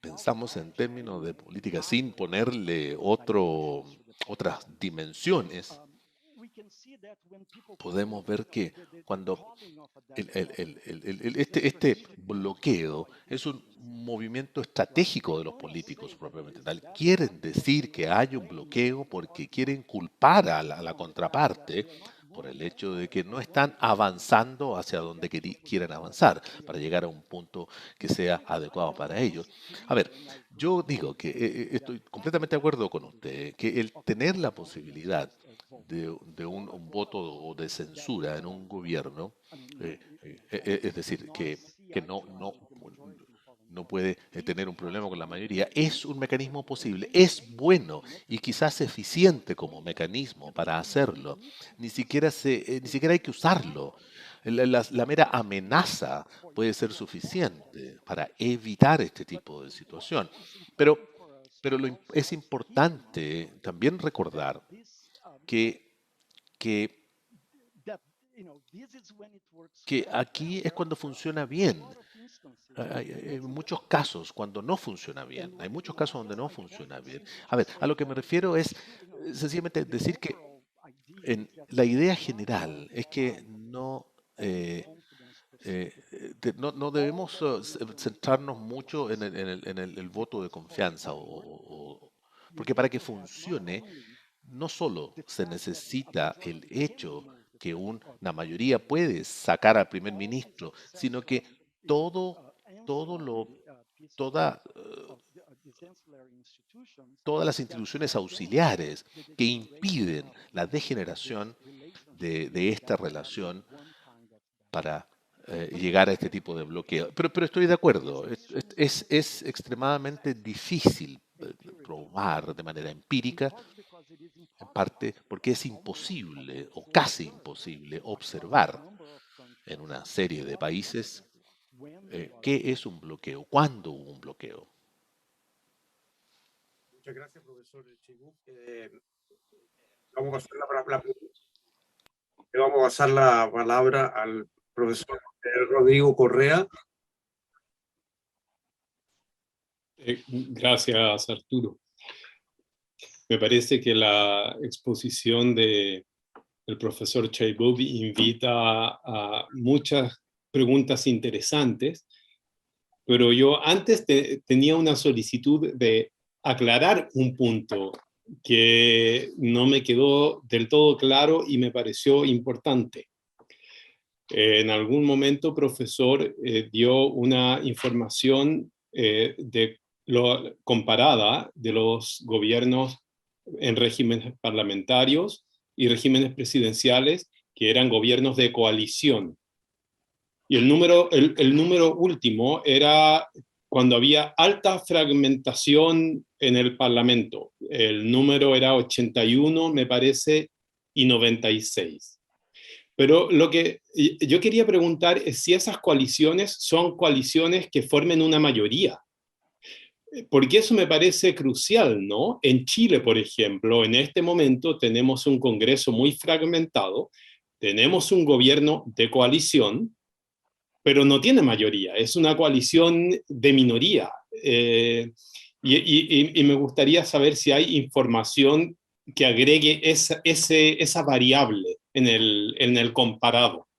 pensamos en términos de política sin ponerle otras dimensiones, podemos ver que cuando este bloqueo es un movimiento estratégico de los políticos propiamente tal. Quieren decir que hay un bloqueo porque quieren culpar a la contraparte por el hecho de que no están avanzando hacia donde quieren avanzar para llegar a un punto que sea adecuado para ellos. A ver, yo digo que estoy completamente de acuerdo con usted, que el tener la posibilidad de un voto de censura en un gobierno, es decir, que no puede tener un problema con la mayoría, es un mecanismo posible, es bueno y quizás eficiente como mecanismo para hacerlo. Ni siquiera hay que usarlo. La mera amenaza puede ser suficiente para evitar este tipo de situación. Pero es importante también recordar que aquí es cuando funciona bien. Hay muchos casos cuando no funciona bien. Hay muchos casos donde no funciona bien. A ver, a lo que me refiero es sencillamente decir que la idea general es que no debemos centrarnos mucho en el voto de confianza, porque para que funcione no solo se necesita el hecho que una mayoría puede sacar al primer ministro, sino que todas las instituciones auxiliares que impiden la degeneración de esta relación para llegar a este tipo de bloqueo. Pero estoy de acuerdo, es extremadamente difícil probar de manera empírica, en parte porque es imposible o casi imposible observar en una serie de países qué es un bloqueo, cuándo hubo un bloqueo. Muchas gracias, profesor Cheybouk. Vamos a pasar la palabra al profesor Rodrigo Correa. Gracias, Arturo. Me parece que la exposición del profesor Cheybouk invita a muchas preguntas interesantes, pero yo antes tenía una solicitud de aclarar un punto que no me quedó del todo claro y me pareció importante. En algún momento, profesor, dio una información comparada de los gobiernos en regímenes parlamentarios y regímenes presidenciales que eran gobiernos de coalición. Y el número último era cuando había alta fragmentación en el Parlamento. El número era 81, me parece, y 96. Pero lo que yo quería preguntar es si esas coaliciones son coaliciones que formen una mayoría. Porque eso me parece crucial, ¿no? En Chile, por ejemplo, en este momento tenemos un Congreso muy fragmentado, tenemos un gobierno de coalición, pero no tiene mayoría, es una coalición de minoría. Y me gustaría saber si hay información que agregue esa variable en el comparado.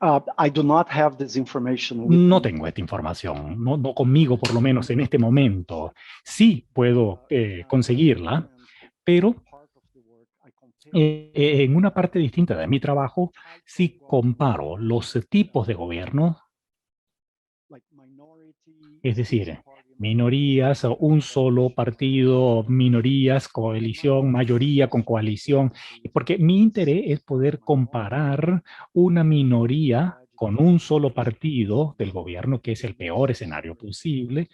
I do not have this information. No tengo esta información, no conmigo por lo menos en este momento. Sí puedo conseguirla, pero en una parte distinta de mi trabajo, sí comparo los tipos de gobierno, es decir, minorías, o un solo partido, minorías, coalición, mayoría con coalición, porque mi interés es poder comparar una minoría con un solo partido del gobierno, que es el peor escenario posible,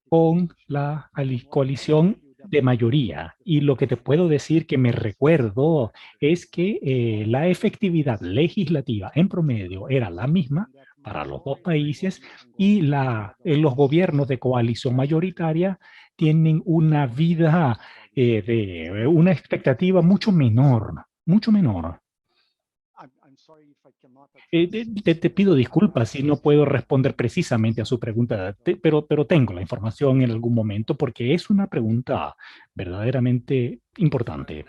con la coalición de mayoría. Y lo que te puedo decir que me recuerdo es que la efectividad legislativa en promedio era la misma para los dos países y los gobiernos de coalición mayoritaria tienen una vida de una expectativa mucho menor, mucho menor. Te pido disculpas si no puedo responder precisamente a su pregunta, pero tengo la información en algún momento porque es una pregunta verdaderamente importante.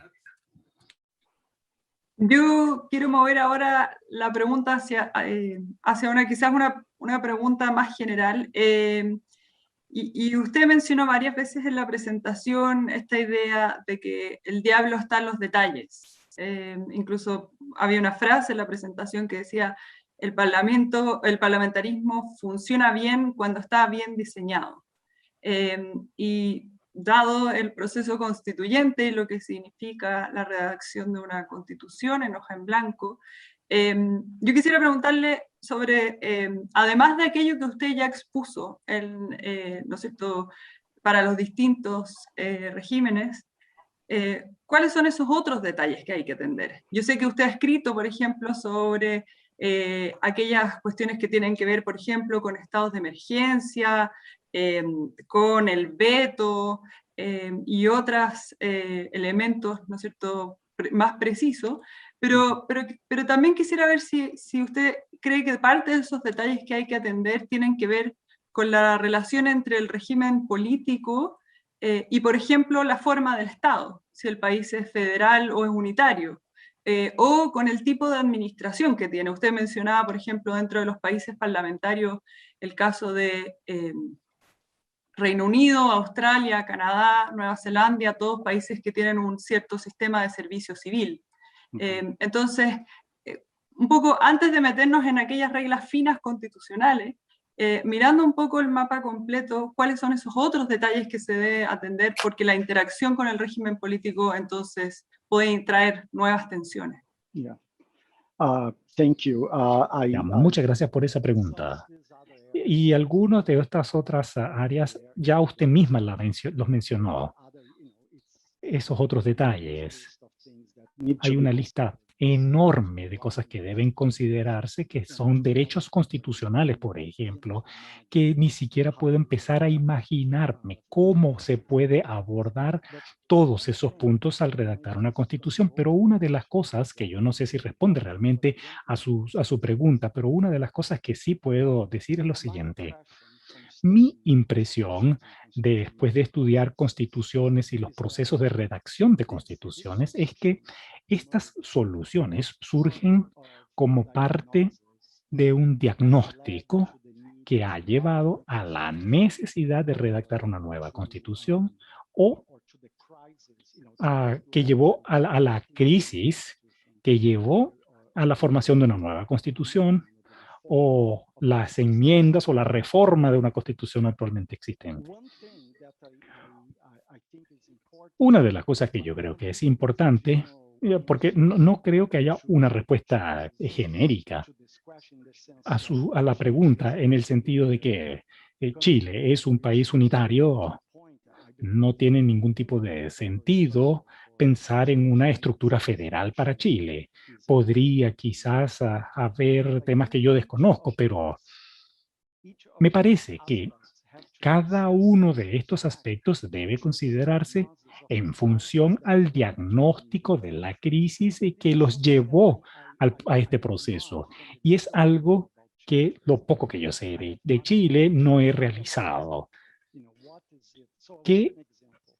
Yo quiero mover ahora la pregunta hacia quizás una pregunta más general. Y usted mencionó varias veces en la presentación esta idea de que el diablo está en los detalles. Incluso había una frase en la presentación que decía, el parlamentarismo funciona bien cuando está bien diseñado. Y dado el proceso constituyente y lo que significa la redacción de una constitución en hoja en blanco, yo quisiera preguntarle sobre, además de aquello que usted ya expuso, ¿no es cierto?, para los distintos regímenes, ¿cuáles son esos otros detalles que hay que atender? Yo sé que usted ha escrito, por ejemplo, sobre aquellas cuestiones que tienen que ver, por ejemplo, con estados de emergencia, con el veto y otros elementos, ¿no es cierto?, más precisos, pero también quisiera ver si usted cree que parte de esos detalles que hay que atender tienen que ver con la relación entre el régimen político y, por ejemplo, la forma del Estado, si el país es federal o es unitario, o con el tipo de administración que tiene. Usted mencionaba, por ejemplo, dentro de los países parlamentarios, el caso de Reino Unido, Australia, Canadá, Nueva Zelanda, todos países que tienen un cierto sistema de servicio civil. Entonces, un poco antes de meternos en aquellas reglas finas constitucionales, mirando un poco el mapa completo, ¿cuáles son esos otros detalles que se debe atender? Porque la interacción con el régimen político entonces puede traer nuevas tensiones. Thank you. Muchas gracias por esa pregunta. Y algunas de estas otras áreas ya usted misma los mencionó. Esos otros detalles. Hay una lista enorme de cosas que deben considerarse, que son derechos constitucionales, por ejemplo, que ni siquiera puedo empezar a imaginarme cómo se puede abordar todos esos puntos al redactar una constitución. Pero una de las cosas que yo no sé si responde realmente a su pregunta, pero una de las cosas que sí puedo decir es lo siguiente. Mi impresión, después de estudiar constituciones y los procesos de redacción de constituciones, es que estas soluciones surgen como parte de un diagnóstico que ha llevado a la necesidad de redactar una nueva constitución o que llevó a la crisis que llevó a la formación de una nueva constitución o las enmiendas o la reforma de una constitución actualmente existente. Una de las cosas que yo creo que es importante, porque no creo que haya una respuesta genérica a la pregunta en el sentido de que Chile es un país unitario, no tiene ningún tipo de sentido pensar en una estructura federal para Chile. Podría quizás haber temas que yo desconozco, pero me parece que cada uno de estos aspectos debe considerarse en función al diagnóstico de la crisis que los llevó a este proceso. Y es algo que lo poco que yo sé de Chile no he realizado.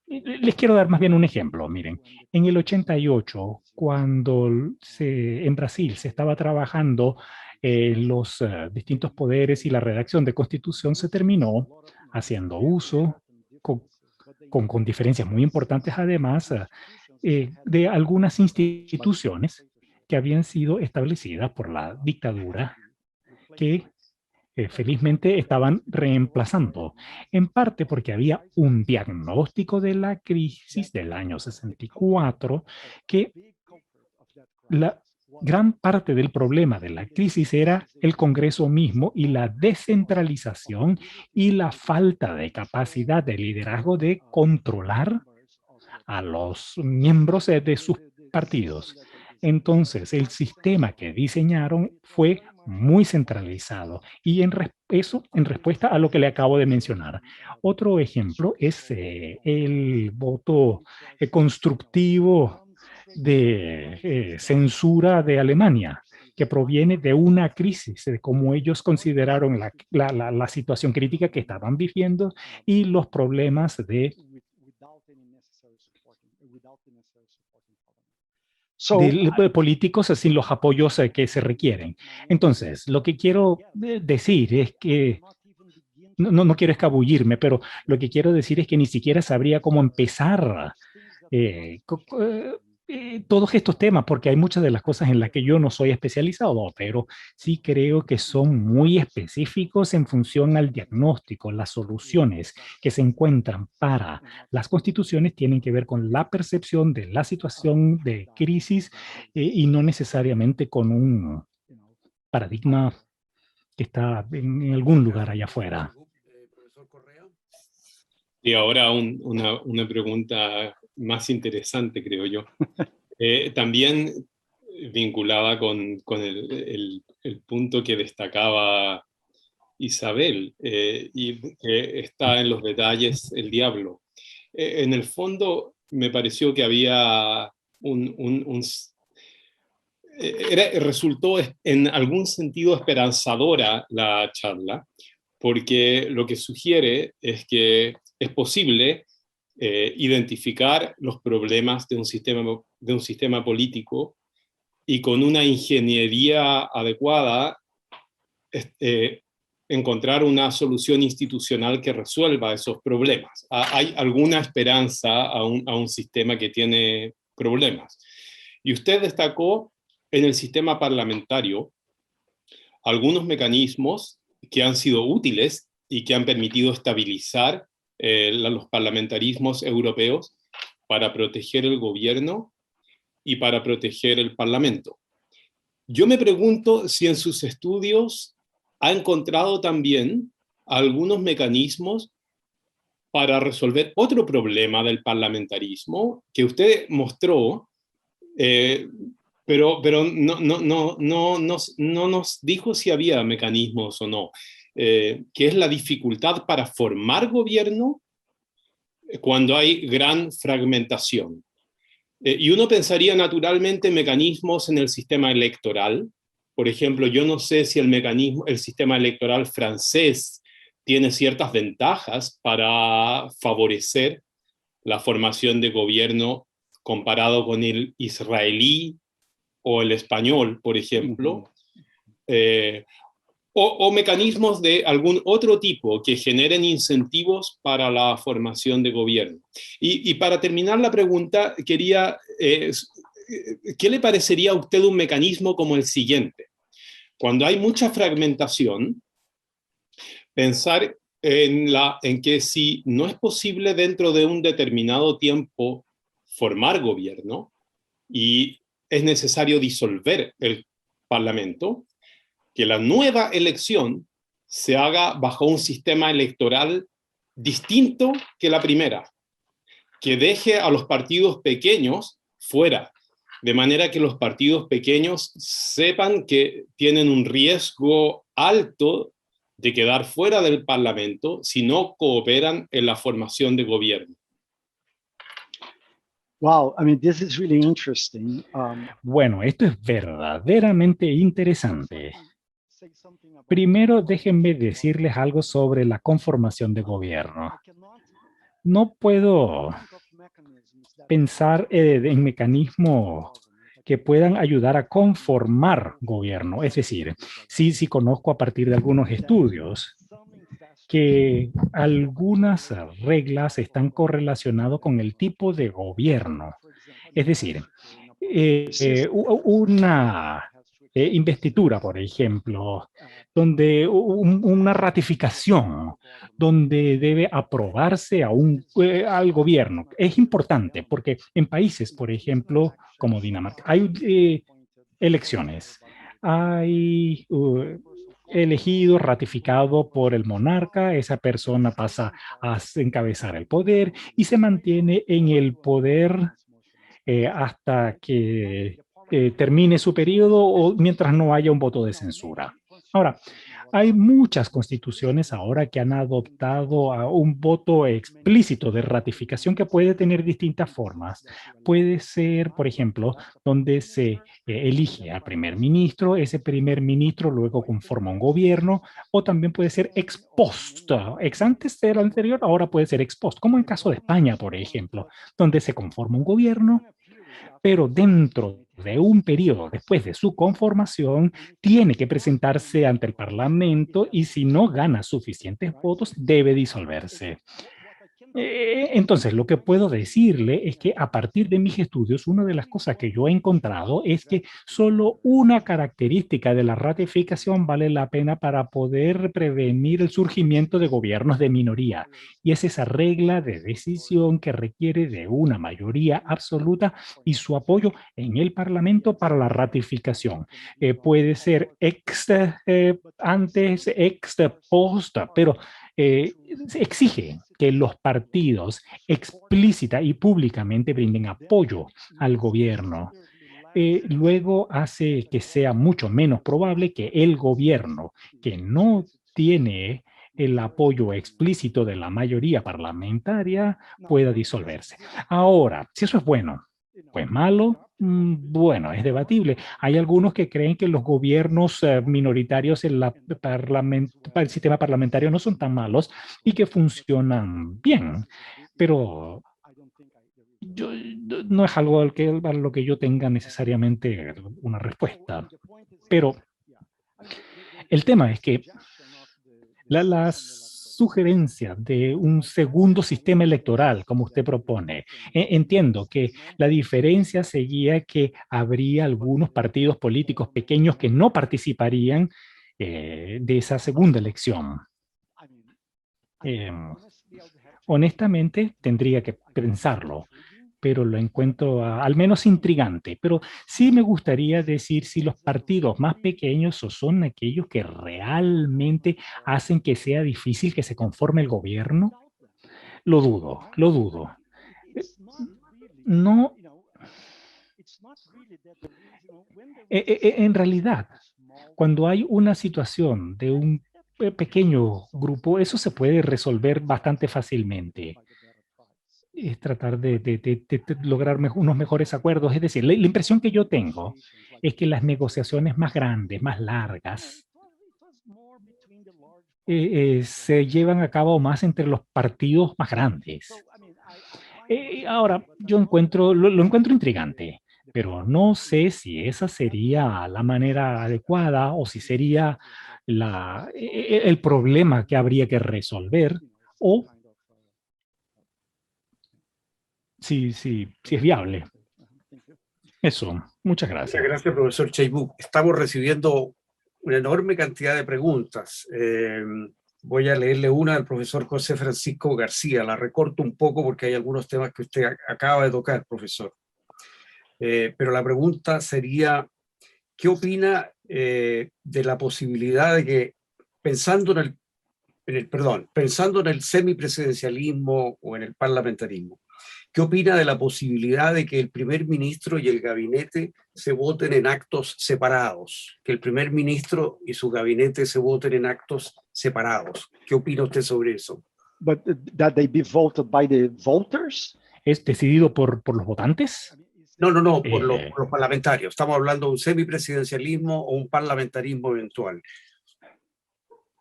Les quiero dar más bien un ejemplo. Miren, en el 88, cuando en Brasil se estaba trabajando los distintos poderes y la redacción de constitución, se terminó haciendo uso, con diferencias muy importantes además, de algunas instituciones que habían sido establecidas por la dictadura que felizmente estaban reemplazando, en parte porque había un diagnóstico de la crisis del año 64 que la gran parte del problema de la crisis era el Congreso mismo y la descentralización y la falta de capacidad de liderazgo de controlar a los miembros de sus partidos. Entonces, el sistema que diseñaron fue muy centralizado y eso en respuesta a lo que le acabo de mencionar. Otro ejemplo es el voto constructivo de censura de Alemania, que proviene de una crisis, de cómo ellos consideraron la situación crítica que estaban viviendo y los problemas de políticos sin los apoyos que se requieren. Entonces, lo que quiero decir es que, no quiero escabullirme, pero lo que quiero decir es que ni siquiera sabría cómo empezar todos estos temas, porque hay muchas de las cosas en las que yo no soy especializado, pero sí creo que son muy específicos en función al diagnóstico. Las soluciones que se encuentran para las constituciones tienen que ver con la percepción de la situación de crisis y no necesariamente con un paradigma que está en algún lugar allá afuera. Profesor Correa. Y ahora una pregunta más interesante, creo yo. También vinculada con el punto que destacaba Isabel, y que está en los detalles el diablo. En el fondo, me pareció que había resultó en algún sentido esperanzadora la charla, porque lo que sugiere es que es posible identificar los problemas de un sistema político y con una ingeniería adecuada encontrar una solución institucional que resuelva esos problemas. Hay alguna esperanza a un sistema que tiene problemas. Y usted destacó en el sistema parlamentario algunos mecanismos que han sido útiles y que han permitido estabilizar los parlamentarismos europeos para proteger el gobierno y para proteger el parlamento. Yo me pregunto si en sus estudios ha encontrado también algunos mecanismos para resolver otro problema del parlamentarismo que usted mostró, pero no nos dijo si había mecanismos o no, que es la dificultad para formar gobierno cuando hay gran fragmentación. Y uno pensaría naturalmente en mecanismos en el sistema electoral. Por ejemplo, yo no sé si el sistema electoral francés tiene ciertas ventajas para favorecer la formación de gobierno comparado con el israelí o el español, por ejemplo, o mecanismos de algún otro tipo que generen incentivos para la formación de gobierno. Y para terminar la pregunta, quería, ¿qué le parecería a usted un mecanismo como el siguiente? Cuando hay mucha fragmentación, pensar en que si no es posible dentro de un determinado tiempo formar gobierno y es necesario disolver el Parlamento, que la nueva elección se haga bajo un sistema electoral distinto que la primera, que deje a los partidos pequeños fuera, de manera que los partidos pequeños sepan que tienen un riesgo alto de quedar fuera del Parlamento si no cooperan en la formación de gobierno. Wow, I mean, this is really interesting. Bueno, esto es verdaderamente interesante. Primero, déjenme decirles algo sobre la conformación de gobierno. No puedo pensar en mecanismos que puedan ayudar a conformar gobierno. Es decir, sí conozco a partir de algunos estudios que algunas reglas están correlacionadas con el tipo de gobierno. Es decir, una investidura, por ejemplo, donde una ratificación, donde debe aprobarse al gobierno. Es importante porque en países, por ejemplo, como Dinamarca, hay elecciones, hay elegido, ratificado por el monarca, esa persona pasa a encabezar el poder y se mantiene en el poder hasta que termine su periodo o mientras no haya un voto de censura. Ahora, hay muchas constituciones ahora que han adoptado a un voto explícito de ratificación que puede tener distintas formas. Puede ser, por ejemplo, donde se elige al primer ministro, ese primer ministro luego conforma un gobierno, o también puede ser ex post. Ex antes era anterior, ahora puede ser ex post, como en el caso de España, por ejemplo, donde se conforma un gobierno, pero dentro de un periodo después de su conformación, tiene que presentarse ante el Parlamento y si no gana suficientes votos, debe disolverse. Entonces, lo que puedo decirle es que a partir de mis estudios, una de las cosas que yo he encontrado es que solo una característica de la ratificación vale la pena para poder prevenir el surgimiento de gobiernos de minoría, y es esa regla de decisión que requiere de una mayoría absoluta y su apoyo en el Parlamento para la ratificación. Puede ser antes, ex post, pero exige que los partidos explícita y públicamente brinden apoyo al gobierno. Luego hace que sea mucho menos probable que el gobierno que no tiene el apoyo explícito de la mayoría parlamentaria pueda disolverse. Ahora, si eso es bueno, pues malo, bueno, es debatible. Hay algunos que creen que los gobiernos minoritarios en el sistema parlamentario no son tan malos y que funcionan bien, pero no es algo a lo que yo tenga necesariamente una respuesta. Pero el tema es que las sugerencia de un segundo sistema electoral, como usted propone. Entiendo que la diferencia sería que habría algunos partidos políticos pequeños que no participarían de esa segunda elección. Honestamente, tendría que pensarlo, pero lo encuentro al menos intrigante. Pero sí me gustaría decir si los partidos más pequeños son aquellos que realmente hacen que sea difícil que se conforme el gobierno. Lo dudo, lo dudo. No. En realidad, cuando hay una situación de un pequeño grupo, eso se puede resolver bastante fácilmente. Es tratar de lograr unos mejores acuerdos. Es decir, la impresión que yo tengo es que las negociaciones más grandes, más largas, se llevan a cabo más entre los partidos más grandes. Ahora, yo lo encuentro intrigante, pero no sé si esa sería la manera adecuada o si sería el problema que habría que resolver, o si es viable. Eso, muchas gracias. Muchas gracias, profesor Chaibouk. Estamos recibiendo una enorme cantidad de preguntas. Voy a leerle una al profesor José Francisco García. La recorto un poco porque hay algunos temas que usted acaba de tocar, profesor. Pero la pregunta sería, ¿qué opina de la posibilidad de que, pensando en el semipresidencialismo o en el parlamentarismo, ¿qué opina de la posibilidad de que el primer ministro y el gabinete se voten en actos separados? Que el primer ministro y su gabinete se voten en actos separados. ¿Qué opina usted sobre eso? But that they be voted by the voters? ¿Es decidido por los votantes? No, por los parlamentarios. Estamos hablando de un semipresidencialismo o un parlamentarismo eventual.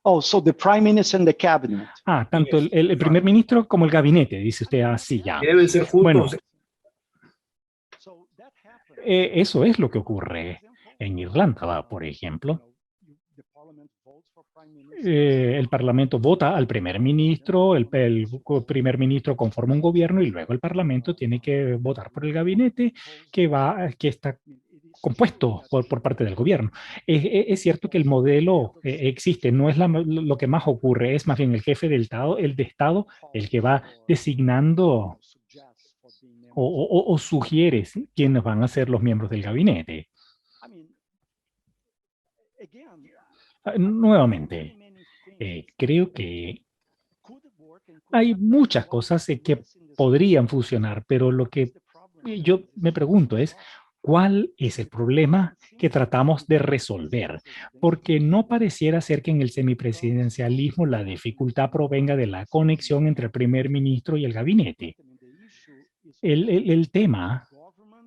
Oh, so the prime minister and the cabinet. Tanto el primer ministro como el gabinete, dice usted así ya. Deben ser juntos. Bueno, eso es lo que ocurre en Irlanda, por ejemplo. El Parlamento vota al primer ministro, el primer ministro conforma un gobierno y luego el Parlamento tiene que votar por el gabinete que está compuesto por parte del gobierno. Es cierto que el modelo existe, no es lo que más ocurre, es más bien el jefe del Estado, el de Estado, el que va designando o sugiere quiénes van a ser los miembros del gabinete. Nuevamente, creo que hay muchas cosas que podrían funcionar, pero lo que yo me pregunto es, ¿cuál es el problema que tratamos de resolver? Porque no pareciera ser que en el semipresidencialismo la dificultad provenga de la conexión entre el primer ministro y el gabinete. El tema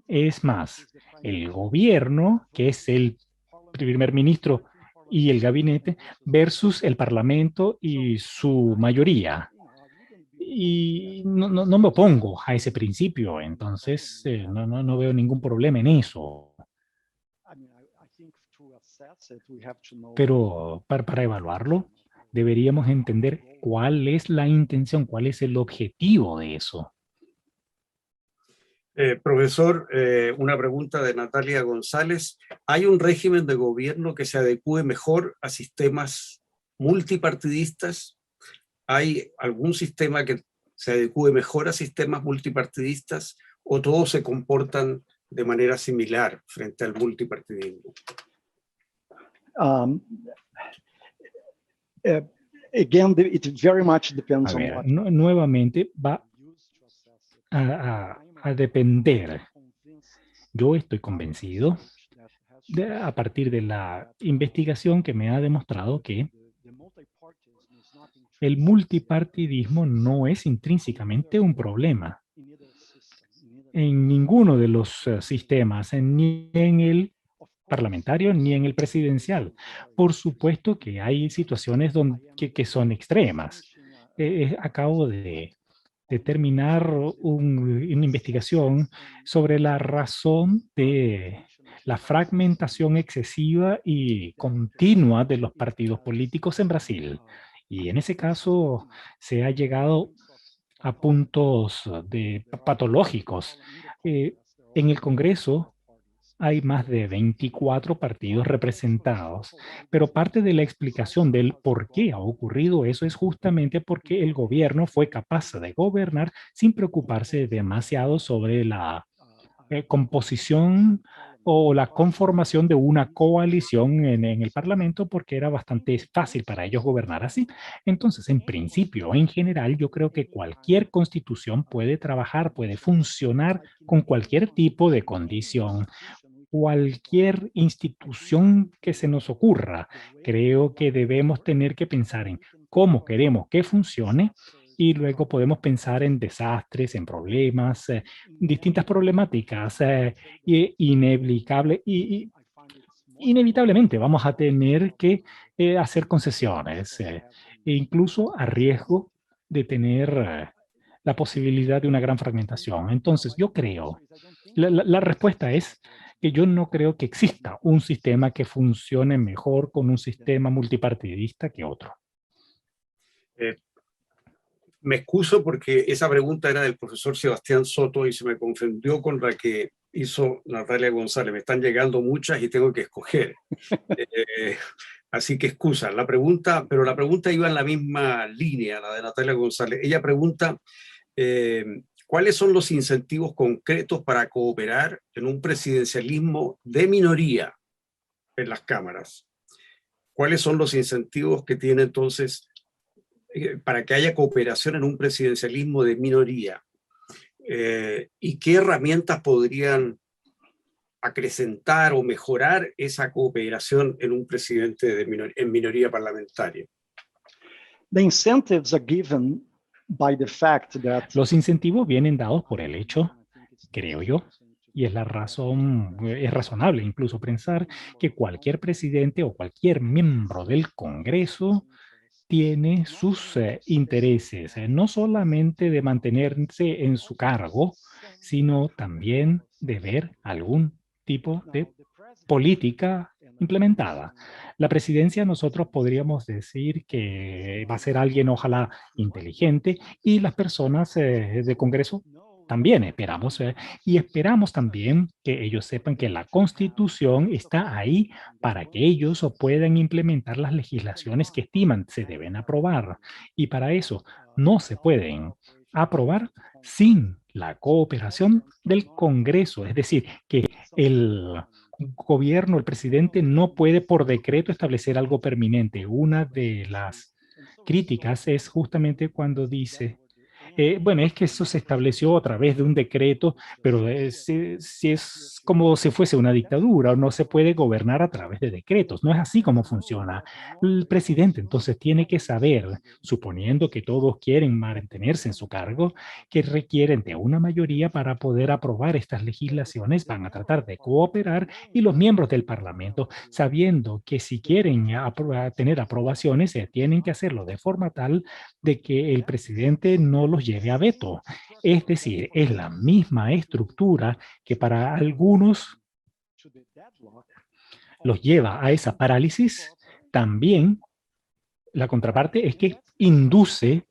es más el gobierno, que es el primer ministro y el gabinete, versus el parlamento y su mayoría. Y no me opongo a ese principio, entonces no veo ningún problema en eso. Pero para evaluarlo, deberíamos entender cuál es la intención, cuál es el objetivo de eso. Profesor, una pregunta de Natalia González. ¿Hay un régimen de gobierno que se adecue mejor a sistemas multipartidistas? ¿Hay algún sistema que se adecue mejor a sistemas multipartidistas o todos se comportan de manera similar frente al multipartidismo? Again, it very much depends A ver, on what nuevamente va a depender. Yo estoy convencido a partir de la investigación que me ha demostrado que el multipartidismo no es intrínsecamente un problema en ninguno de los sistemas, ni en el parlamentario ni en el presidencial. Por supuesto que hay situaciones que son extremas. Acabo de terminar una investigación sobre la razón de la fragmentación excesiva y continua de los partidos políticos en Brasil. Y en ese caso se ha llegado a puntos patológicos. En el Congreso hay más de 24 partidos representados, pero parte de la explicación del por qué ha ocurrido eso es justamente porque el gobierno fue capaz de gobernar sin preocuparse demasiado sobre la composición o la conformación de una coalición en el Parlamento, porque era bastante fácil para ellos gobernar así. Entonces, en principio, en general, yo creo que cualquier constitución puede trabajar, puede funcionar con cualquier tipo de condición. Cualquier institución que se nos ocurra, creo que debemos tener que pensar en cómo queremos que funcione y luego podemos pensar en desastres, en problemas, distintas problemáticas inevitablemente vamos a tener que hacer concesiones, e incluso a riesgo de tener la posibilidad de una gran fragmentación. Entonces, yo creo, la respuesta es que yo no creo que exista un sistema que funcione mejor con un sistema multipartidista que otro. Me excuso porque esa pregunta era del profesor Sebastián Soto y se me confundió con la que hizo Natalia González. Me están llegando muchas y tengo que escoger. Así que excusa. Pero la pregunta iba en la misma línea, la de Natalia González. Ella pregunta, ¿cuáles son los incentivos concretos para cooperar en un presidencialismo de minoría en las cámaras? ¿Cuáles son los incentivos que tiene entonces para que haya cooperación en un presidencialismo de minoría? ¿Y qué herramientas podrían acrecentar o mejorar esa cooperación en un presidente en minoría parlamentaria? the incentives are given by the fact that Los incentivos vienen dados por el hecho, creo yo, y es razonable incluso pensar que cualquier presidente o cualquier miembro del Congreso tiene sus intereses, no solamente de mantenerse en su cargo, sino también de ver algún tipo de política implementada. La presidencia, nosotros podríamos decir que va a ser alguien, ojalá, inteligente, y las personas de Congreso también esperamos, y esperamos también que ellos sepan que la Constitución está ahí para que ellos puedan implementar las legislaciones que estiman se deben aprobar. Y para eso no se pueden aprobar sin la cooperación del Congreso. Es decir, que el gobierno, el presidente, no puede por decreto establecer algo permanente. Una de las críticas es justamente cuando dice, bueno, es que eso se estableció a través de un decreto, pero si es como si fuese una dictadura, no se puede gobernar a través de decretos, no es así como funciona. El presidente entonces tiene que saber, suponiendo que todos quieren mantenerse en su cargo, que requieren de una mayoría para poder aprobar estas legislaciones, van a tratar de cooperar y los miembros del Parlamento, sabiendo que si quieren tener aprobaciones, tienen que hacerlo de forma tal de que el presidente no los lleve a veto. Es decir, es la misma estructura que para algunos los lleva a esa parálisis. También la contraparte es que induce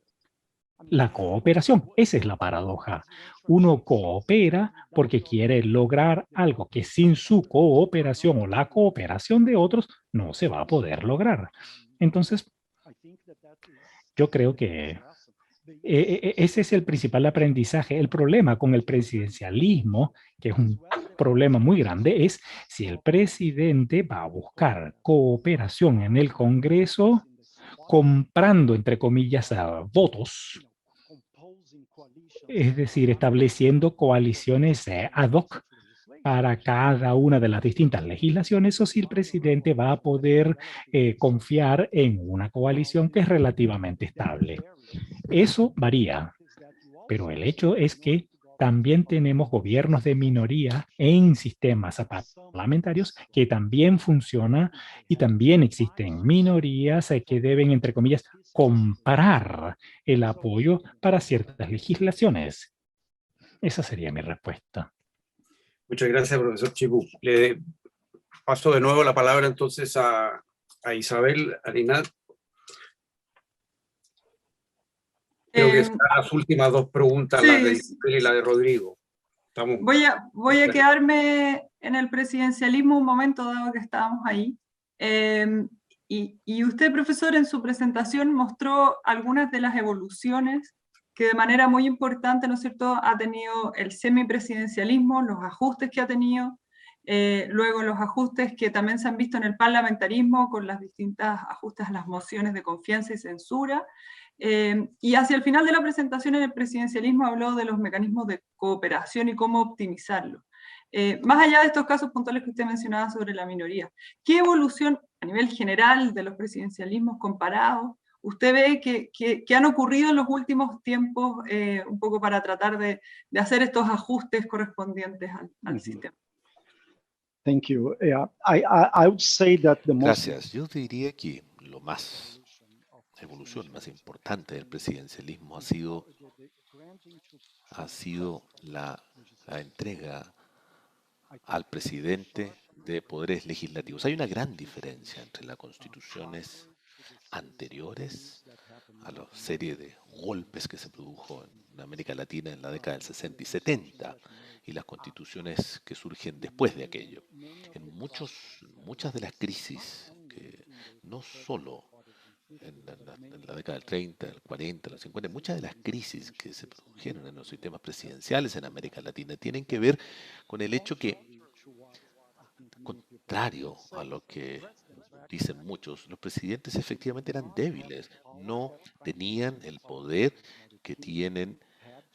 la cooperación. Esa es la paradoja. Uno coopera porque quiere lograr algo que sin su cooperación o la cooperación de otros no se va a poder lograr. Entonces, yo creo que ese es el principal aprendizaje. El problema con el presidencialismo, que es un problema muy grande, es si el presidente va a buscar cooperación en el Congreso comprando, entre comillas, votos, es decir, estableciendo coaliciones ad hoc para cada una de las distintas legislaciones, o si el presidente va a poder confiar en una coalición que es relativamente estable. Eso varía, pero el hecho es que también tenemos gobiernos de minoría en sistemas parlamentarios que también funcionan y también existen minorías que deben, entre comillas, comprar el apoyo para ciertas legislaciones. Esa sería mi respuesta. Muchas gracias, profesor Chibú. Le paso de nuevo la palabra entonces a Isabel Arinat. Creo que son las últimas dos preguntas, sí, la de Isabel y la de Rodrigo. Voy a quedarme en el presidencialismo un momento, dado que estábamos ahí. Y usted, profesor, en su presentación mostró algunas de las evoluciones que de manera muy importante, ¿no es cierto?, ha tenido el semipresidencialismo, los ajustes que ha tenido, luego los ajustes que también se han visto en el parlamentarismo con las distintas ajustes a las mociones de confianza y censura. Y hacia el final de la presentación en el presidencialismo habló de los mecanismos de cooperación y cómo optimizarlos. Más allá de estos casos puntuales que usted mencionaba sobre la minoría, ¿qué evolución a nivel general de los presidencialismos comparados usted ve que han ocurrido en los últimos tiempos un poco para tratar de hacer estos ajustes correspondientes al sistema? Thank you. I would say that the most... Gracias. Yo diría que la evolución más importante del presidencialismo ha sido la entrega al presidente de poderes legislativos. Hay una gran diferencia entre las constituciones anteriores a la serie de golpes que se produjo en América Latina en la década del 60 y 70 y las constituciones que surgen después de aquello. En muchas de las crisis, que no solo en la década del 30, del 40, del 50, muchas de las crisis que se produjeron en los sistemas presidenciales en América Latina tienen que ver con el hecho que, contrario a lo que dicen muchos, los presidentes efectivamente eran débiles, no tenían el poder que tienen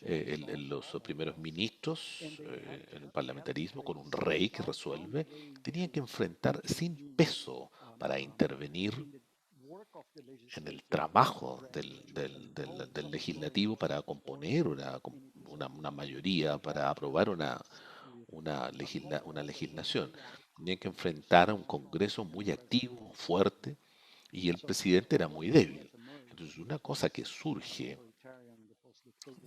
los primeros ministros en el parlamentarismo, con un rey que resuelve. Tenían que enfrentar sin peso para intervenir en el trabajo del legislativo para componer una mayoría, para aprobar una legislación. Tenían que enfrentar a un Congreso muy activo, fuerte, y el presidente era muy débil. Entonces, una cosa que surge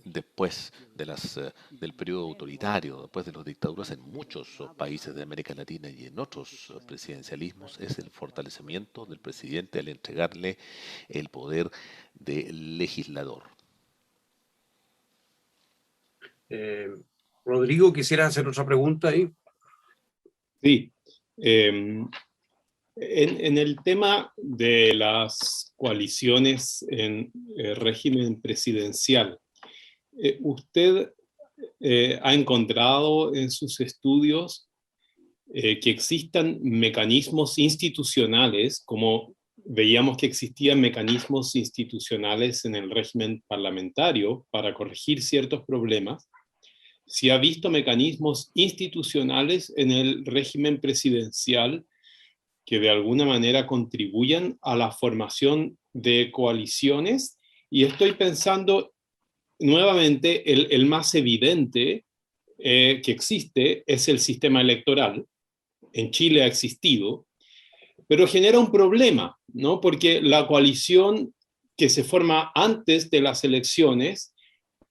después del periodo autoritario, después de las dictaduras en muchos países de América Latina y en otros presidencialismos, es el fortalecimiento del presidente al entregarle el poder de legislador. Rodrigo, ¿quisieras hacer otra pregunta ahí? Sí. En el tema de las coaliciones en régimen presidencial, ¿usted ha encontrado en sus estudios que existan mecanismos institucionales, como veíamos que existían mecanismos institucionales en el régimen parlamentario para corregir ciertos problemas? Si ha visto mecanismos institucionales en el régimen presidencial que de alguna manera contribuyan a la formación de coaliciones, y estoy pensando nuevamente, el más evidente que existe es el sistema electoral. En Chile ha existido, pero genera un problema, ¿no? Porque la coalición que se forma antes de las elecciones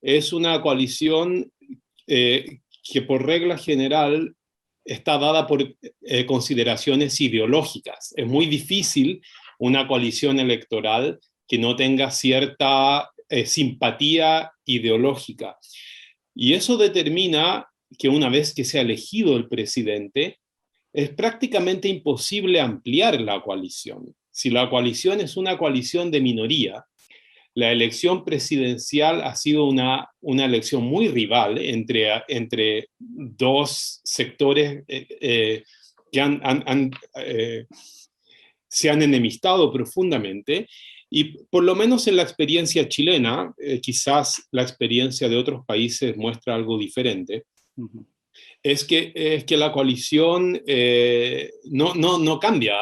es una coalición que por regla general está dada por consideraciones ideológicas. Es muy difícil una coalición electoral que no tenga cierta simpatía ideológica. Y eso determina que una vez que se ha elegido el presidente, es prácticamente imposible ampliar la coalición. Si la coalición es una coalición de minoría, la elección presidencial ha sido una elección muy rival entre dos sectores que se han enemistado profundamente, y por lo menos en la experiencia chilena, quizás la experiencia de otros países muestra algo diferente, es que la coalición no cambia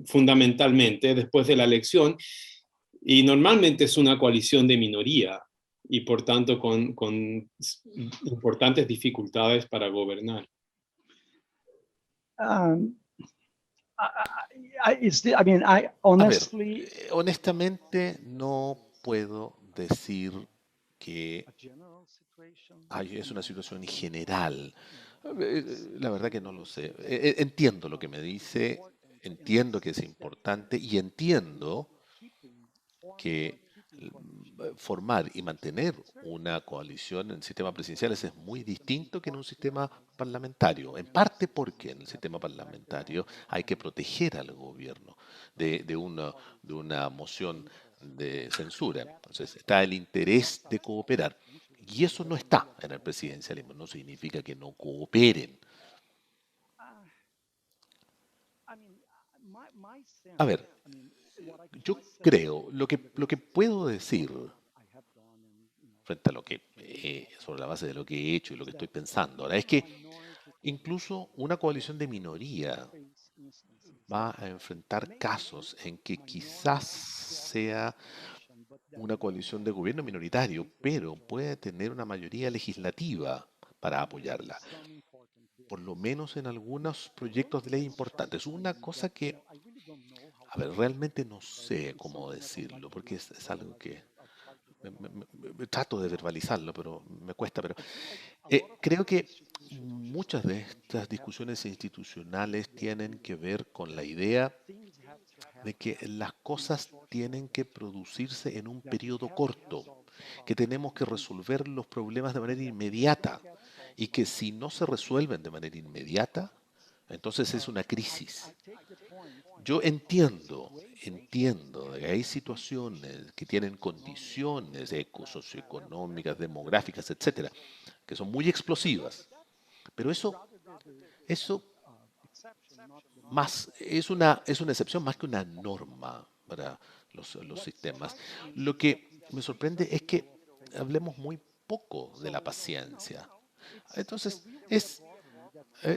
fundamentalmente después de la elección, y normalmente es una coalición de minoría y por tanto con importantes dificultades para gobernar. Honestly, honestamente no puedo decir que es una situación general. La verdad que no lo sé. Entiendo lo que me dice, entiendo que es importante y entiendo que formar y mantener una coalición en sistemas presidenciales es muy distinto que en un sistema parlamentario, en parte porque en el sistema parlamentario hay que proteger al gobierno de una moción de censura. Entonces está el interés de cooperar, y eso no está en el presidencialismo. No significa que no cooperen. A ver, yo creo, lo que puedo decir frente a lo que, sobre la base de lo que he hecho y lo que estoy pensando ahora, es que incluso una coalición de minoría va a enfrentar casos en que quizás sea una coalición de gobierno minoritario, pero puede tener una mayoría legislativa para apoyarla, por lo menos en algunos proyectos de ley importantes. Una cosa que, a ver, realmente no sé cómo decirlo, porque es algo que trato de verbalizarlo, pero me cuesta. Pero creo que muchas de estas discusiones institucionales tienen que ver con la idea de que las cosas tienen que producirse en un periodo corto, que tenemos que resolver los problemas de manera inmediata, y que si no se resuelven de manera inmediata, entonces es una crisis. Yo entiendo que hay situaciones que tienen condiciones socioeconómicas, demográficas, etcétera, que son muy explosivas, pero eso más es una excepción más que una norma para los sistemas. Lo que me sorprende es que hablemos muy poco de la paciencia. Entonces,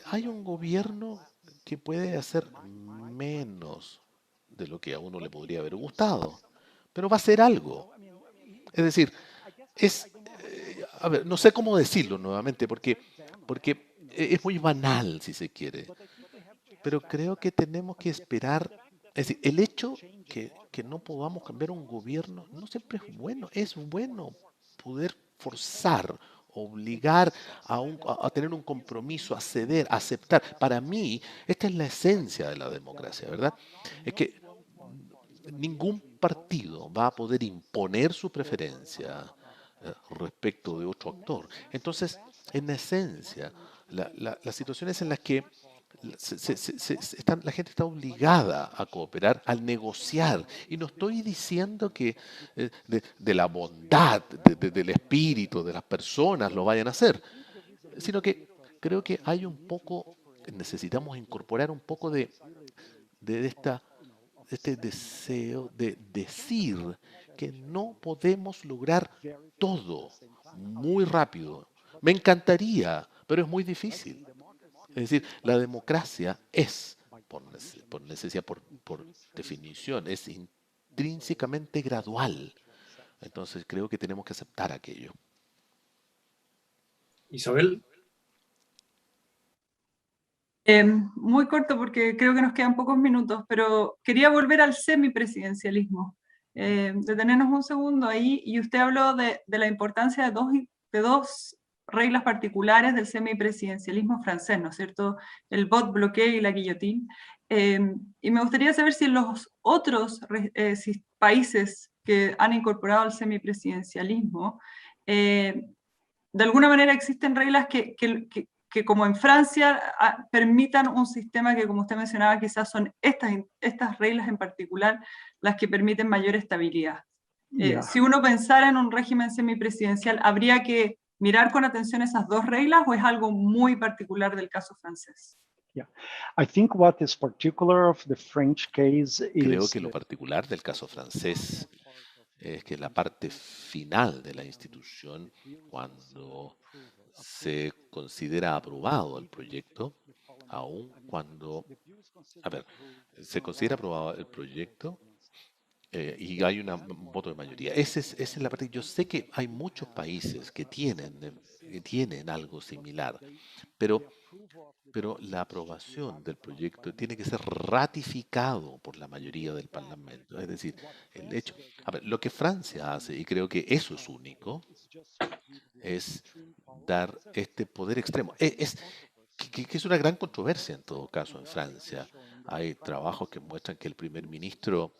hay un gobierno que puede hacer menos de lo que a uno le podría haber gustado, pero va a hacer algo. Es decir, a ver, no sé cómo decirlo nuevamente, porque es muy banal, si se quiere, pero creo que tenemos que esperar. Es decir, el hecho que no podamos cambiar un gobierno no siempre es bueno poder forzar, obligar a tener un compromiso, a ceder, a aceptar. Para mí, esta es la esencia de la democracia, ¿verdad? Es que ningún partido va a poder imponer su preferencia respecto de otro actor. Entonces, en esencia, las situaciones en las que la gente está obligada a cooperar, al negociar. Y no estoy diciendo que de la bondad, del espíritu de las personas lo vayan a hacer, sino que creo que hay un poco, necesitamos incorporar un poco de este deseo de decir que no podemos lograr todo muy rápido. Me encantaría, pero es muy difícil. Es decir, la democracia es, por necesidad, por definición, es intrínsecamente gradual. Entonces creo que tenemos que aceptar aquello. Isabel. Muy corto porque creo que nos quedan pocos minutos, pero quería volver al semipresidencialismo. Detenernos un segundo ahí, y usted habló de la importancia de dos reglas particulares del semipresidencialismo francés, ¿no es cierto? El vote bloqué y la guillotín. Y me gustaría saber si en los otros países que han incorporado el semipresidencialismo, de alguna manera existen reglas que como en Francia permitan un sistema que, como usted mencionaba, quizás son estas reglas en particular las que permiten mayor estabilidad. Si uno pensara en un régimen semipresidencial, ¿habría que mirar con atención esas dos reglas o es algo muy particular del caso francés? I think what is particular of the French case Creo is que lo particular del caso francés es que la parte final de la institución, cuando se considera aprobado el proyecto, aun cuando, se considera aprobado el proyecto y hay un voto de mayoría. Esa es la parte. Yo sé que hay muchos países que tienen algo similar, pero la aprobación del proyecto tiene que ser ratificado por la mayoría del Parlamento. Es decir, el hecho, lo que Francia hace, y creo que eso es único, es dar este poder extremo. Que es una gran controversia en todo caso en Francia. Hay trabajos que muestran que el primer ministro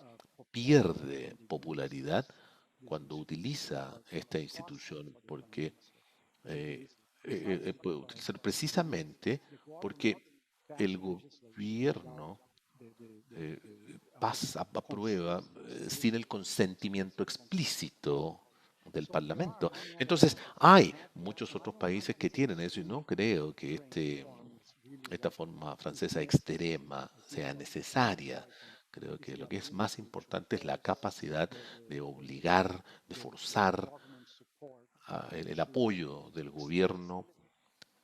pierde popularidad cuando utiliza esta institución, porque puede utilizar precisamente porque el gobierno aprueba sin el consentimiento explícito del Parlamento. Entonces, hay muchos otros países que tienen eso y no creo que esta forma francesa extrema sea necesaria. Creo que lo que es más importante es la capacidad de obligar, de forzar el apoyo del gobierno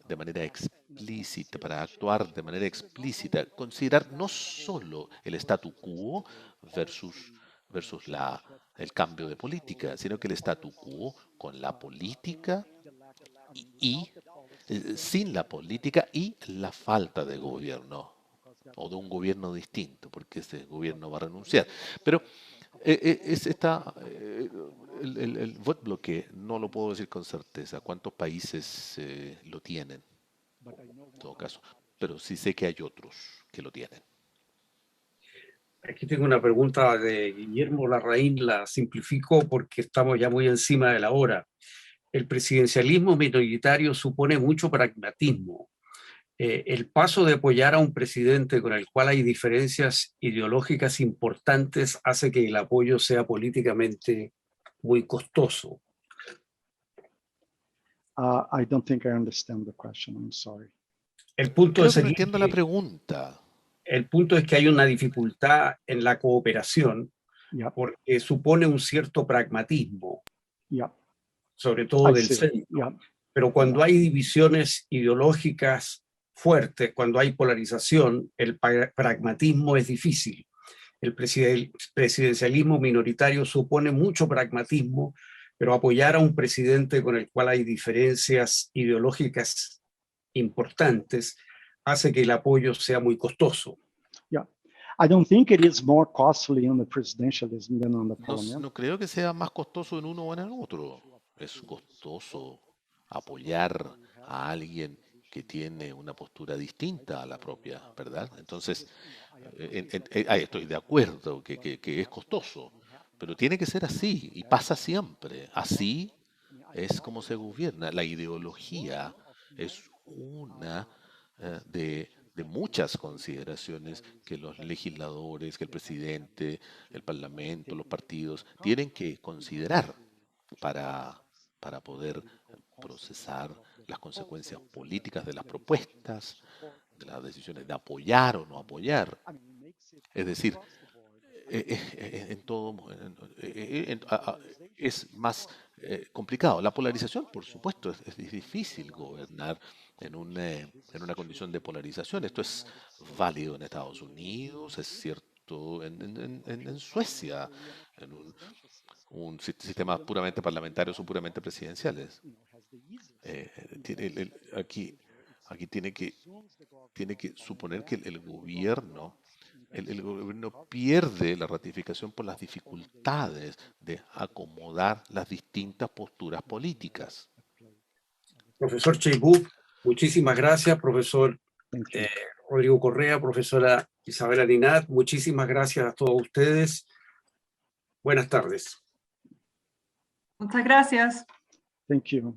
de manera explícita, para actuar de manera explícita, considerar no solo el statu quo versus el cambio de política, sino que el statu quo con la política y sin la política y la falta de gobierno, o de un gobierno distinto, porque ese gobierno va a renunciar. Pero el vote bloqué no lo puedo decir con certeza cuántos países lo tienen, en todo caso, pero sí sé que hay otros que lo tienen. Aquí tengo una pregunta de Guillermo Larraín, la simplifico porque estamos ya muy encima de la hora. El presidencialismo minoritario supone mucho pragmatismo. El paso de apoyar a un presidente con el cual hay diferencias ideológicas importantes hace que el apoyo sea políticamente muy costoso. I don't think I understand the question. I'm sorry. El punto Creo es que no entiendo la pregunta. El punto es que hay una dificultad en la cooperación porque supone un cierto pragmatismo, sobre todo del centro. Pero cuando hay divisiones ideológicas fuertes, cuando hay polarización, el pragmatismo es difícil. El presidencialismo minoritario supone mucho pragmatismo, pero apoyar a un presidente con el cual hay diferencias ideológicas importantes hace que el apoyo sea muy costoso. I don't think it is more costly on the presidentialism than on the parliament. No creo que sea más costoso en uno o en el otro. Es costoso apoyar a alguien que tiene una postura distinta a la propia, ¿verdad? Entonces, estoy de acuerdo que es costoso, pero tiene que ser así y pasa siempre. Así es como se gobierna. La ideología es una de muchas consideraciones que los legisladores, que el presidente, el parlamento, los partidos tienen que considerar para poder procesar las consecuencias políticas de las propuestas, de las decisiones de apoyar o no apoyar. Es decir, en todo es más complicado. La polarización, por supuesto, es difícil gobernar en una condición de polarización. Esto es válido en Estados Unidos, es cierto en Suecia, en un sistema puramente parlamentario o puramente presidenciales. Aquí tiene que suponer que el gobierno pierde la ratificación por las dificultades de acomodar las distintas posturas políticas. Profesor Chaibouk, muchísimas gracias. Profesor Thank you. Rodrigo Correa, profesora Isabela Ninat, muchísimas gracias a todos ustedes. Buenas tardes. Muchas gracias. Thank you.